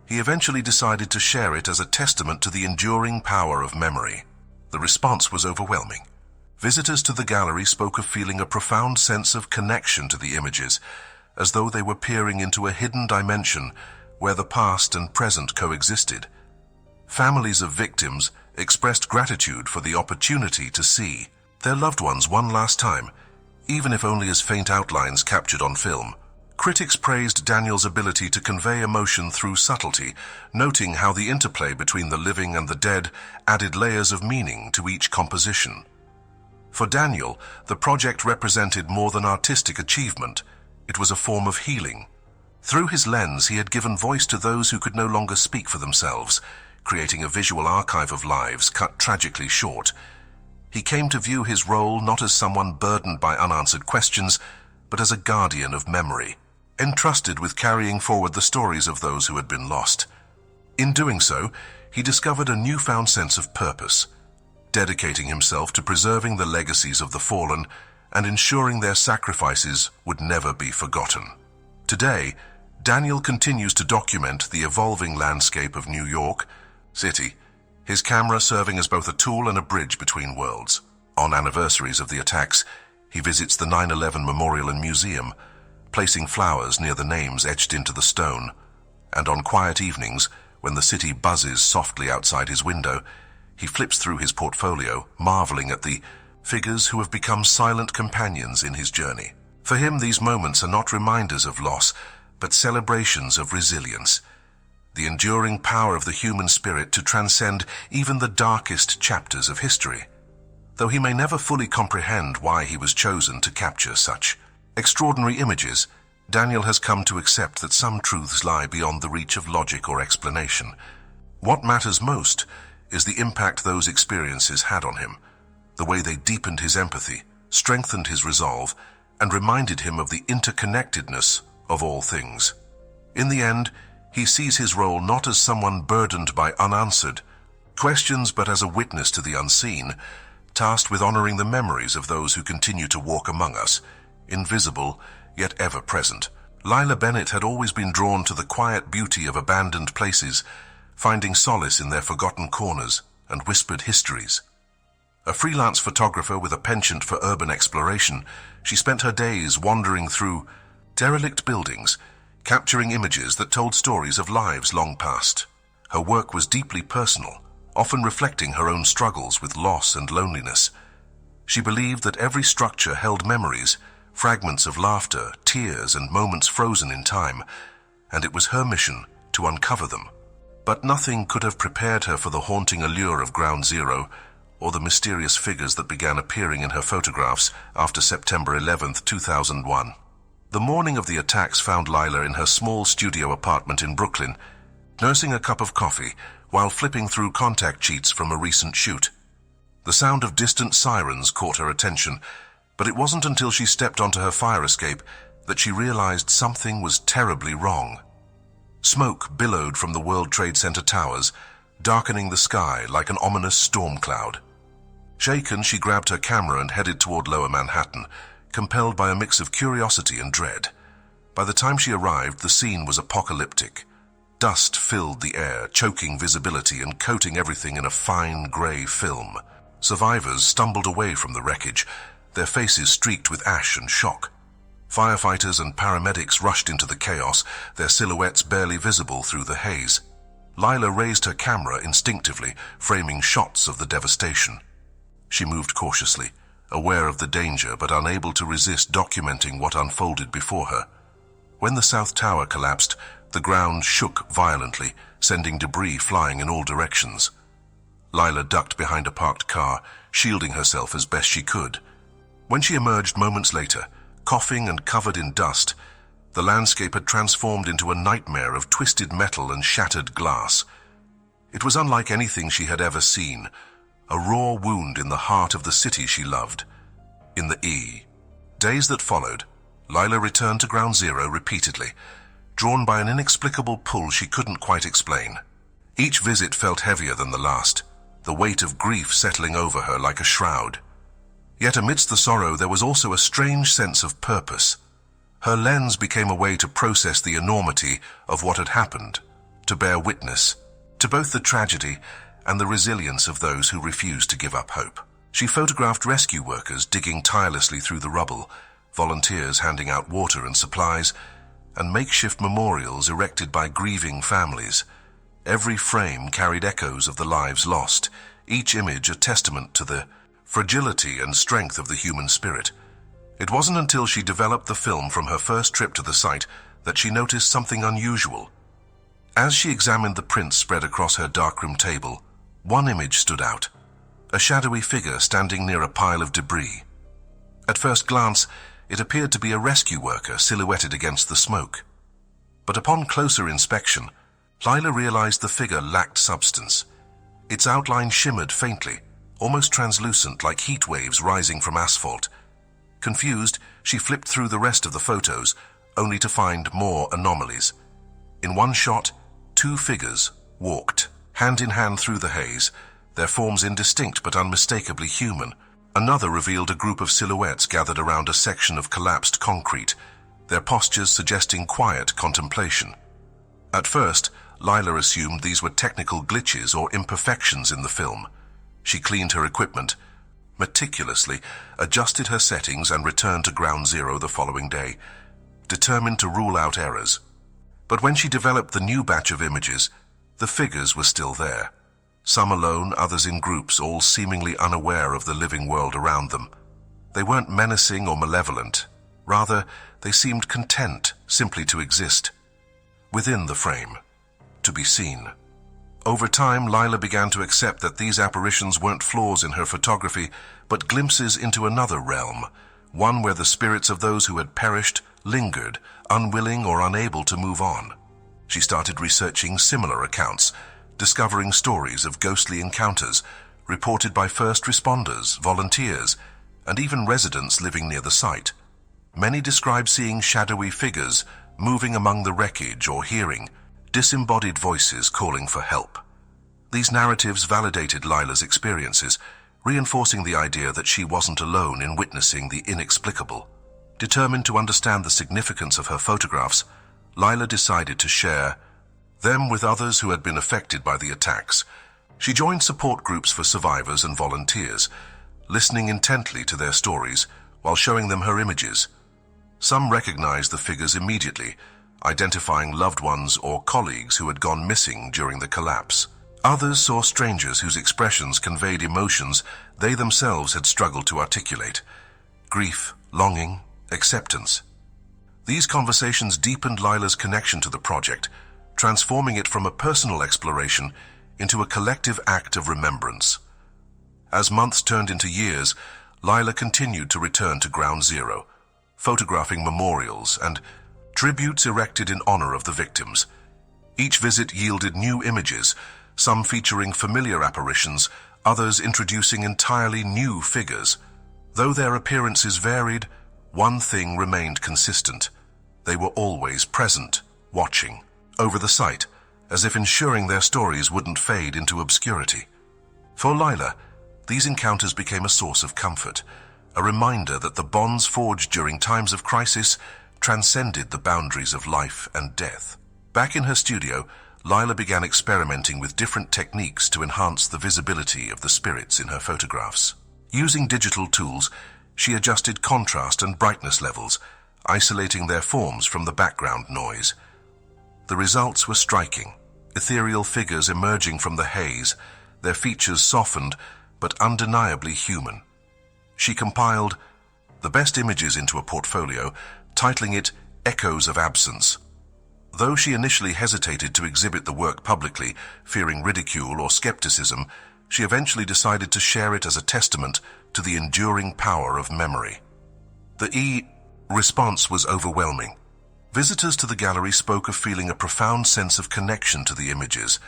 he eventually decided to share it as a testament to the enduring power of memory. The response was overwhelming. Visitors to the gallery spoke of feeling a profound sense of connection to the images, as though they were peering into a hidden dimension where the past and present coexisted. Families of victims expressed gratitude for the opportunity to see their loved ones one last time, even if only as faint outlines captured on film. Critics praised Daniel's ability to convey emotion through subtlety, noting how the interplay between the living and the dead added layers of meaning to each composition. For Daniel, the project represented more than artistic achievement. It was a form of healing. Through his lens, he had given voice to those who could no longer speak for themselves, creating a visual archive of lives cut tragically short. He came to view his role not as someone burdened by unanswered questions, but as a guardian of memory, entrusted with carrying forward the stories of those who had been lost. In doing so, he discovered a newfound sense of purpose, dedicating himself to preserving the legacies of the fallen and ensuring their sacrifices would never be forgotten. Today, Daniel continues to document the evolving landscape of New York City, his camera serving as both a tool and a bridge between worlds. On anniversaries of the attacks, he visits the 9/11 Memorial and Museum, placing flowers near the names etched into the stone. And on quiet evenings, when the city buzzes softly outside his window, he flips through his portfolio, marveling at the figures who have become silent companions in his journey. For him, these moments are not reminders of loss, but celebrations of resilience, the enduring power of the human spirit to transcend even the darkest chapters of history. Though he may never fully comprehend why he was chosen to capture such extraordinary images, Daniel has come to accept that some truths lie beyond the reach of logic or explanation. What matters most is the impact those experiences had on him, the way they deepened his empathy, strengthened his resolve, and reminded him of the interconnectedness of all things. In the end, he sees his role not as someone burdened by unanswered questions, but as a witness to the unseen, tasked with honoring the memories of those who continue to walk among us, invisible yet ever present. Lila Bennett had always been drawn to the quiet beauty of abandoned places, finding solace in their forgotten corners and whispered histories. A freelance photographer with a penchant for urban exploration, she spent her days wandering through derelict buildings, capturing images that told stories of lives long past. Her work was deeply personal, often reflecting her own struggles with loss and loneliness. She believed that every structure held memories, fragments of laughter, tears, and moments frozen in time, and it was her mission to uncover them. But nothing could have prepared her for the haunting allure of Ground Zero, or the mysterious figures that began appearing in her photographs after September 11th, 2001. The morning of the attacks found Lila in her small studio apartment in Brooklyn, nursing a cup of coffee while flipping through contact sheets from a recent shoot. The sound of distant sirens caught her attention, but it wasn't until she stepped onto her fire escape that she realized something was terribly wrong. Smoke billowed from the World Trade Center towers, darkening the sky like an ominous storm cloud. Shaken, she grabbed her camera and headed toward Lower Manhattan, compelled by a mix of curiosity and dread. By the time she arrived, the scene was apocalyptic. Dust filled the air, choking visibility and coating everything in a fine gray film. Survivors stumbled away from the wreckage, their faces streaked with ash and shock. Firefighters and paramedics rushed into the chaos, their silhouettes barely visible through the haze. Lila raised her camera instinctively, framing shots of the devastation. She moved cautiously, aware of the danger but unable to resist documenting what unfolded before her. When the South Tower collapsed, the ground shook violently, sending debris flying in all directions. Lila ducked behind a parked car, shielding herself as best she could. When she emerged moments later, coughing and covered in dust, the landscape had transformed into a nightmare of twisted metal and shattered glass. It was unlike anything she had ever seen, a raw wound in the heart of the city she loved. In the days that followed, Lila returned to Ground Zero repeatedly, drawn by an inexplicable pull she couldn't quite explain. Each visit felt heavier than the last, the weight of grief settling over her like a shroud. Yet amidst the sorrow there was also a strange sense of purpose. Her lens became a way to process the enormity of what had happened, to bear witness to both the tragedy and the resilience of those who refused to give up hope. She photographed rescue workers digging tirelessly through the rubble, volunteers handing out water and supplies, and makeshift memorials erected by grieving families. Every frame carried echoes of the lives lost, each image a testament to the fragility and strength of the human spirit. It wasn't until she developed the film from her first trip to the site that she noticed something unusual. As she examined the prints spread across her darkroom table, one image stood out, a shadowy figure standing near a pile of debris. At first glance, it appeared to be a rescue worker silhouetted against the smoke. But upon closer inspection, Lila realized the figure lacked substance. Its outline shimmered faintly, almost translucent like heat waves rising from asphalt. Confused, she flipped through the rest of the photos, only to find more anomalies. In one shot, two figures walked, hand in hand through the haze, their forms indistinct but unmistakably human. Another revealed a group of silhouettes gathered around a section of collapsed concrete, their postures suggesting quiet contemplation. At first, Lila assumed these were technical glitches or imperfections in the film. She cleaned her equipment, meticulously adjusted her settings and returned to Ground Zero the following day, determined to rule out errors. But when she developed the new batch of images, the figures were still there. Some alone, others in groups, all seemingly unaware of the living world around them. They weren't menacing or malevolent. Rather, they seemed content simply to exist. Within the frame, to be seen. Over time, Lila began to accept that these apparitions weren't flaws in her photography, but glimpses into another realm, one where the spirits of those who had perished lingered, unwilling or unable to move on. She started researching similar accounts, discovering stories of ghostly encounters reported by first responders, volunteers, and even residents living near the site. Many describe seeing shadowy figures moving among the wreckage or hearing disembodied voices calling for help. These narratives validated Lila's experiences, reinforcing the idea that she wasn't alone in witnessing the inexplicable. Determined to understand the significance of her photographs, Lila decided to share them with others who had been affected by the attacks. She joined support groups for survivors and volunteers, listening intently to their stories while showing them her images. Some recognized the figures immediately, identifying loved ones or colleagues who had gone missing during the collapse. Others saw strangers whose expressions conveyed emotions they themselves had struggled to articulate: grief, longing, acceptance. These conversations deepened Lila's connection to the project, transforming it from a personal exploration into a collective act of remembrance. As months turned into years, Lila continued to return to Ground Zero, photographing memorials and tributes erected in honor of the victims. Each visit yielded new images, some featuring familiar apparitions, others introducing entirely new figures. Though their appearances varied, one thing remained consistent: they were always present, watching. Over the site, as if ensuring their stories wouldn't fade into obscurity. For Lila, these encounters became a source of comfort, a reminder that the bonds forged during times of crisis transcended the boundaries of life and death. Back in her studio, Lila began experimenting with different techniques to enhance the visibility of the spirits in her photographs. Using digital tools, she adjusted contrast and brightness levels, isolating their forms from the background noise. The results were striking, ethereal figures emerging from the haze, their features softened but undeniably human. She compiled the best images into a portfolio, titling it Echoes of Absence. Though she initially hesitated to exhibit the work publicly, fearing ridicule or skepticism, she eventually decided to share it as a testament to the enduring power of memory. The response was overwhelming. Visitors to the gallery spoke of feeling a profound sense of connection to the images,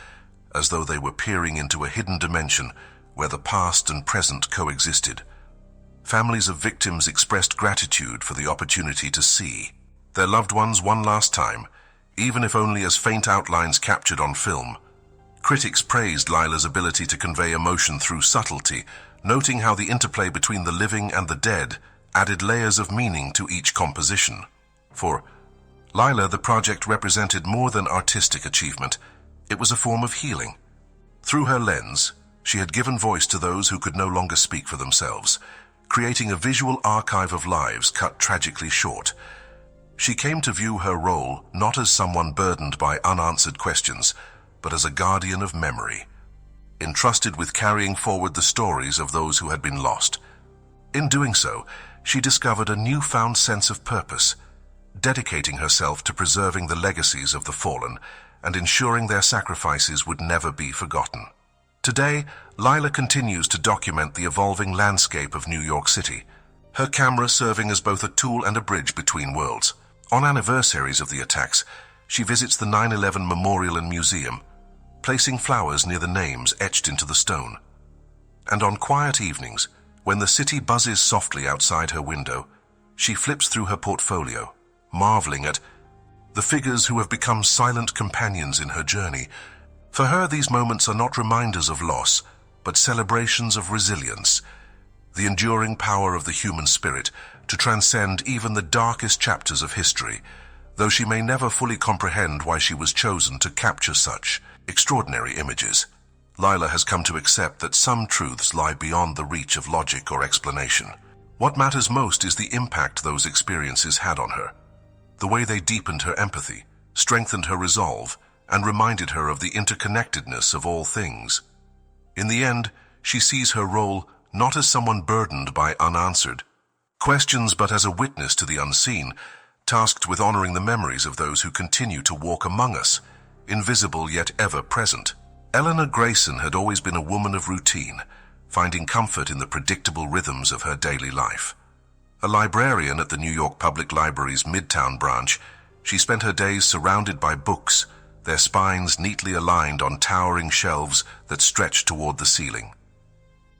as though they were peering into a hidden dimension where the past and present coexisted. Families of victims expressed gratitude for the opportunity to see their loved ones one last time, even if only as faint outlines captured on film. Critics praised Lila's ability to convey emotion through subtlety, noting how the interplay between the living and the dead added layers of meaning to each composition. For Lila, the project represented more than artistic achievement. It was a form of healing. Through her lens, she had given voice to those who could no longer speak for themselves, creating a visual archive of lives cut tragically short. She came to view her role not as someone burdened by unanswered questions, but as a guardian of memory, entrusted with carrying forward the stories of those who had been lost. In doing so, she discovered a newfound sense of purpose, dedicating herself to preserving the legacies of the fallen and ensuring their sacrifices would never be forgotten. Today, Lila continues to document the evolving landscape of New York City, her camera serving as both a tool and a bridge between worlds. On anniversaries of the attacks, she visits the 9/11 Memorial and Museum, placing flowers near the names etched into the stone. And on quiet evenings, when the city buzzes softly outside her window, she flips through her portfolio, marveling at the figures who have become silent companions in her journey. For her, these moments are not reminders of loss, but celebrations of resilience, the enduring power of the human spirit to transcend even the darkest chapters of history, though she may never fully comprehend why she was chosen to capture such extraordinary images. Lila has come to accept that some truths lie beyond the reach of logic or explanation. What matters most is the impact those experiences had on her, the way they deepened her empathy, strengthened her resolve, and reminded her of the interconnectedness of all things. In the end, she sees her role not as someone burdened by unanswered questions, but as a witness to the unseen, tasked with honoring the memories of those who continue to walk among us, invisible yet ever present. Eleanor Grayson had always been a woman of routine, finding comfort in the predictable rhythms of her daily life. A librarian at the New York Public Library's Midtown branch, she spent her days surrounded by books, their spines neatly aligned on towering shelves that stretched toward the ceiling.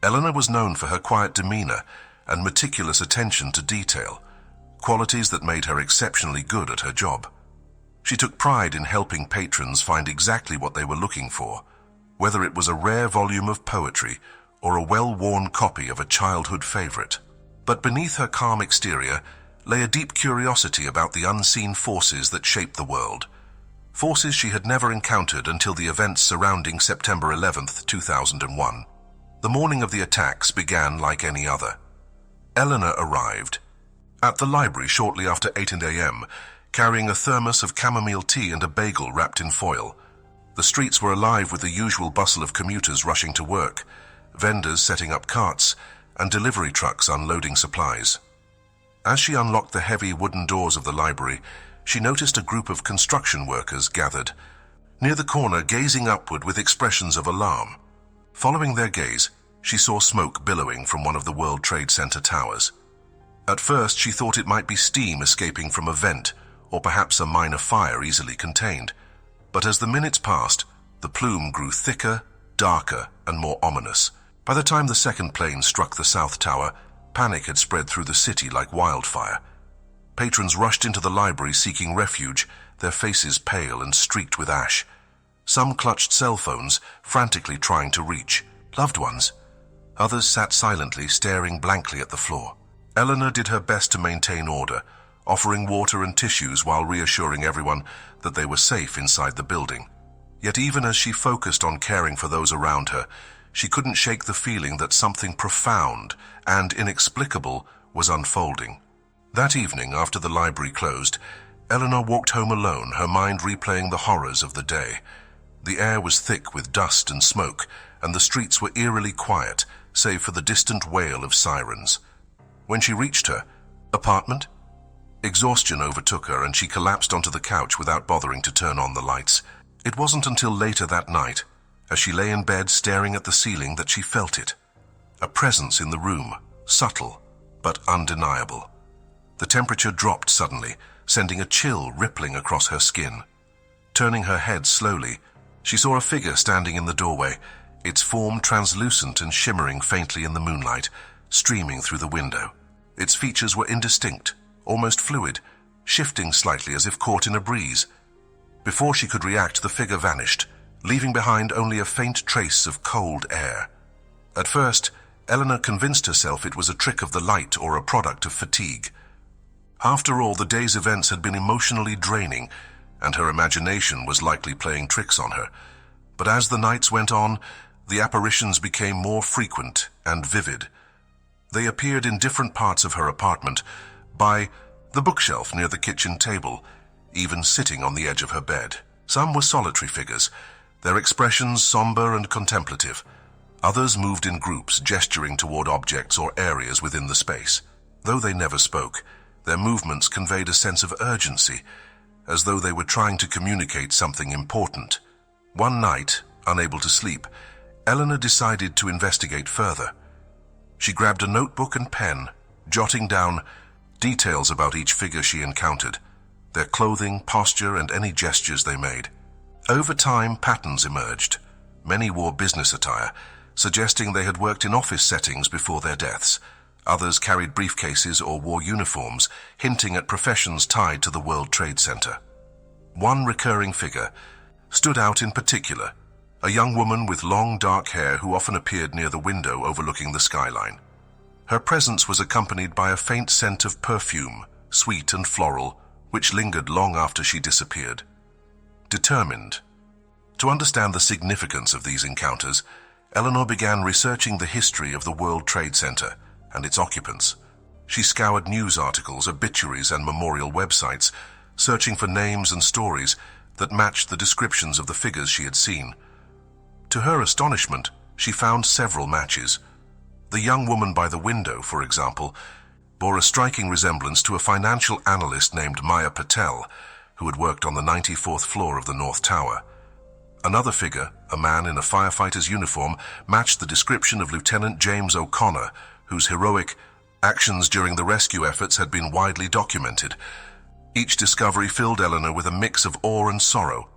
Eleanor was known for her quiet demeanor and meticulous attention to detail, qualities that made her exceptionally good at her job. She took pride in helping patrons find exactly what they were looking for, whether it was a rare volume of poetry or a well-worn copy of a childhood favorite. But beneath her calm exterior lay a deep curiosity about the unseen forces that shaped the world, forces she had never encountered until the events surrounding September 11th, 2001. The morning of the attacks began like any other. Eleanor arrived at the library shortly after 8 a.m., carrying a thermos of chamomile tea and a bagel wrapped in foil. The streets were alive with the usual bustle of commuters rushing to work, vendors setting up carts, and delivery trucks unloading supplies. As she unlocked the heavy wooden doors of the library, she noticed a group of construction workers gathered near the corner, gazing upward with expressions of alarm. Following their gaze, she saw smoke billowing from one of the World Trade Center towers. At first, she thought it might be steam escaping from a vent, or perhaps a minor fire easily contained. But as the minutes passed, the plume grew thicker, darker, and more ominous. By the time the second plane struck the South Tower, panic had spread through the city like wildfire. Patrons rushed into the library seeking refuge, their faces pale and streaked with ash. Some clutched cell phones, frantically trying to reach loved ones. Others sat silently, staring blankly at the floor. Eleanor did her best to maintain order, offering water and tissues while reassuring everyone that they were safe inside the building. Yet even as she focused on caring for those around her, she couldn't shake the feeling that something profound and inexplicable was unfolding. That evening, after the library closed, Eleanor walked home alone, her mind replaying the horrors of the day. The air was thick with dust and smoke, and the streets were eerily quiet, save for the distant wail of sirens. When she reached her apartment, exhaustion overtook her and she collapsed onto the couch without bothering to turn on the lights. It wasn't until later that night, as she lay in bed staring at the ceiling, that she felt it. A presence in the room, subtle but undeniable. The temperature dropped suddenly, sending a chill rippling across her skin. Turning her head slowly, she saw a figure standing in the doorway, its form translucent and shimmering faintly in the moonlight, streaming through the window. Its features were indistinct, almost fluid, shifting slightly as if caught in a breeze. Before she could react, the figure vanished, leaving behind only a faint trace of cold air. At first, Eleanor convinced herself it was a trick of the light or a product of fatigue. After all, the day's events had been emotionally draining, and her imagination was likely playing tricks on her. But as the nights went on, the apparitions became more frequent and vivid. They appeared in different parts of her apartment, by the bookshelf near the kitchen table, even sitting on the edge of her bed. Some were solitary figures, their expressions somber and contemplative. Others moved in groups, gesturing toward objects or areas within the space. Though they never spoke, their movements conveyed a sense of urgency, as though they were trying to communicate something important. One night, unable to sleep, Eleanor decided to investigate further. She grabbed a notebook and pen, jotting down details about each figure she encountered, their clothing, posture, and any gestures they made. Over time, patterns emerged. Many wore business attire, suggesting they had worked in office settings before their deaths. Others carried briefcases or wore uniforms, hinting at professions tied to the World Trade Center. One recurring figure stood out in particular, a young woman with long dark hair who often appeared near the window overlooking the skyline. Her presence was accompanied by a faint scent of perfume, sweet and floral, which lingered long after she disappeared. Determined to understand the significance of these encounters, Eleanor began researching the history of the World Trade Center and its occupants. She scoured news articles, obituaries, and memorial websites, searching for names and stories that matched the descriptions of the figures she had seen. To her astonishment, she found several matches. The young woman by the window, for example, bore a striking resemblance to a financial analyst named Maya Patel, who had worked on the 94th floor of the North Tower. Another figure, a man in a firefighter's uniform, matched the description of Lieutenant James O'Connor, whose heroic actions during the rescue efforts had been widely documented. Each discovery filled Eleanor with a mix of awe and sorrow,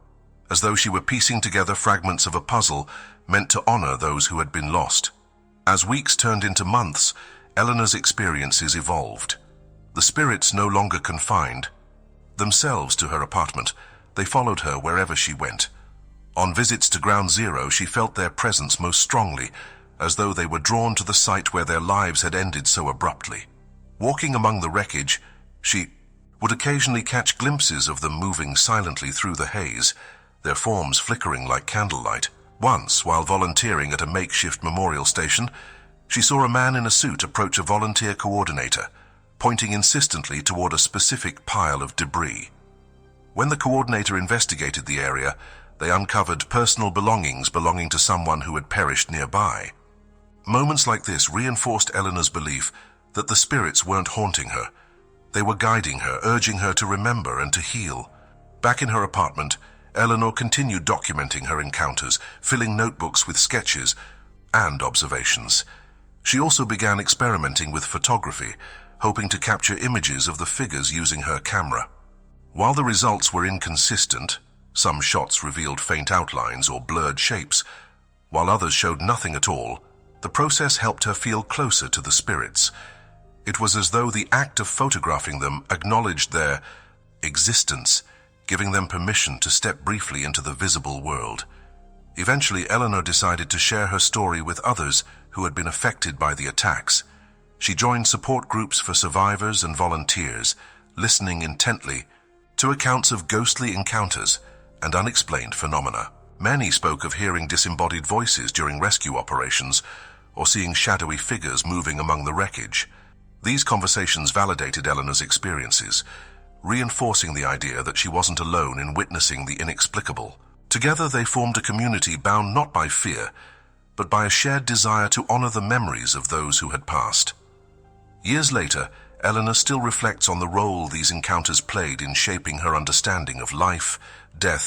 as though she were piecing together fragments of a puzzle meant to honor those who had been lost. As weeks turned into months, Eleanor's experiences evolved. The spirits no longer confined themselves to her apartment. They followed her wherever she went. On visits to Ground Zero, she felt their presence most strongly, as though they were drawn to the site where their lives had ended so abruptly. Walking among the wreckage, she would occasionally catch glimpses of them moving silently through the haze, their forms flickering like candlelight. Once, while volunteering at a makeshift memorial station, she saw a man in a suit approach a volunteer coordinator, pointing insistently toward a specific pile of debris. When the coordinator investigated the area, they uncovered personal belongings belonging to someone who had perished nearby. Moments like this reinforced Eleanor's belief that the spirits weren't haunting her. They were guiding her, urging her to remember and to heal. Back in her apartment, Eleanor continued documenting her encounters, filling notebooks with sketches and observations. She also began experimenting with photography, hoping to capture images of the figures using her camera. While the results were inconsistent, some shots revealed faint outlines or blurred shapes, while others showed nothing at all, the process helped her feel closer to the spirits. It was as though the act of photographing them acknowledged their existence, giving them permission to step briefly into the visible world. Eventually, Eleanor decided to share her story with others who had been affected by the attacks. She joined support groups for survivors and volunteers, listening intently to accounts of ghostly encounters and unexplained phenomena. Many spoke of hearing disembodied voices during rescue operations or seeing shadowy figures moving among the wreckage. These conversations validated Eleanor's experiences, reinforcing the idea that she wasn't alone in witnessing the inexplicable. Together they formed a community bound not by fear, but by a shared desire to honor the memories of those who had passed. Years later, Eleanor still reflects on the role these encounters played in shaping her understanding of life, death,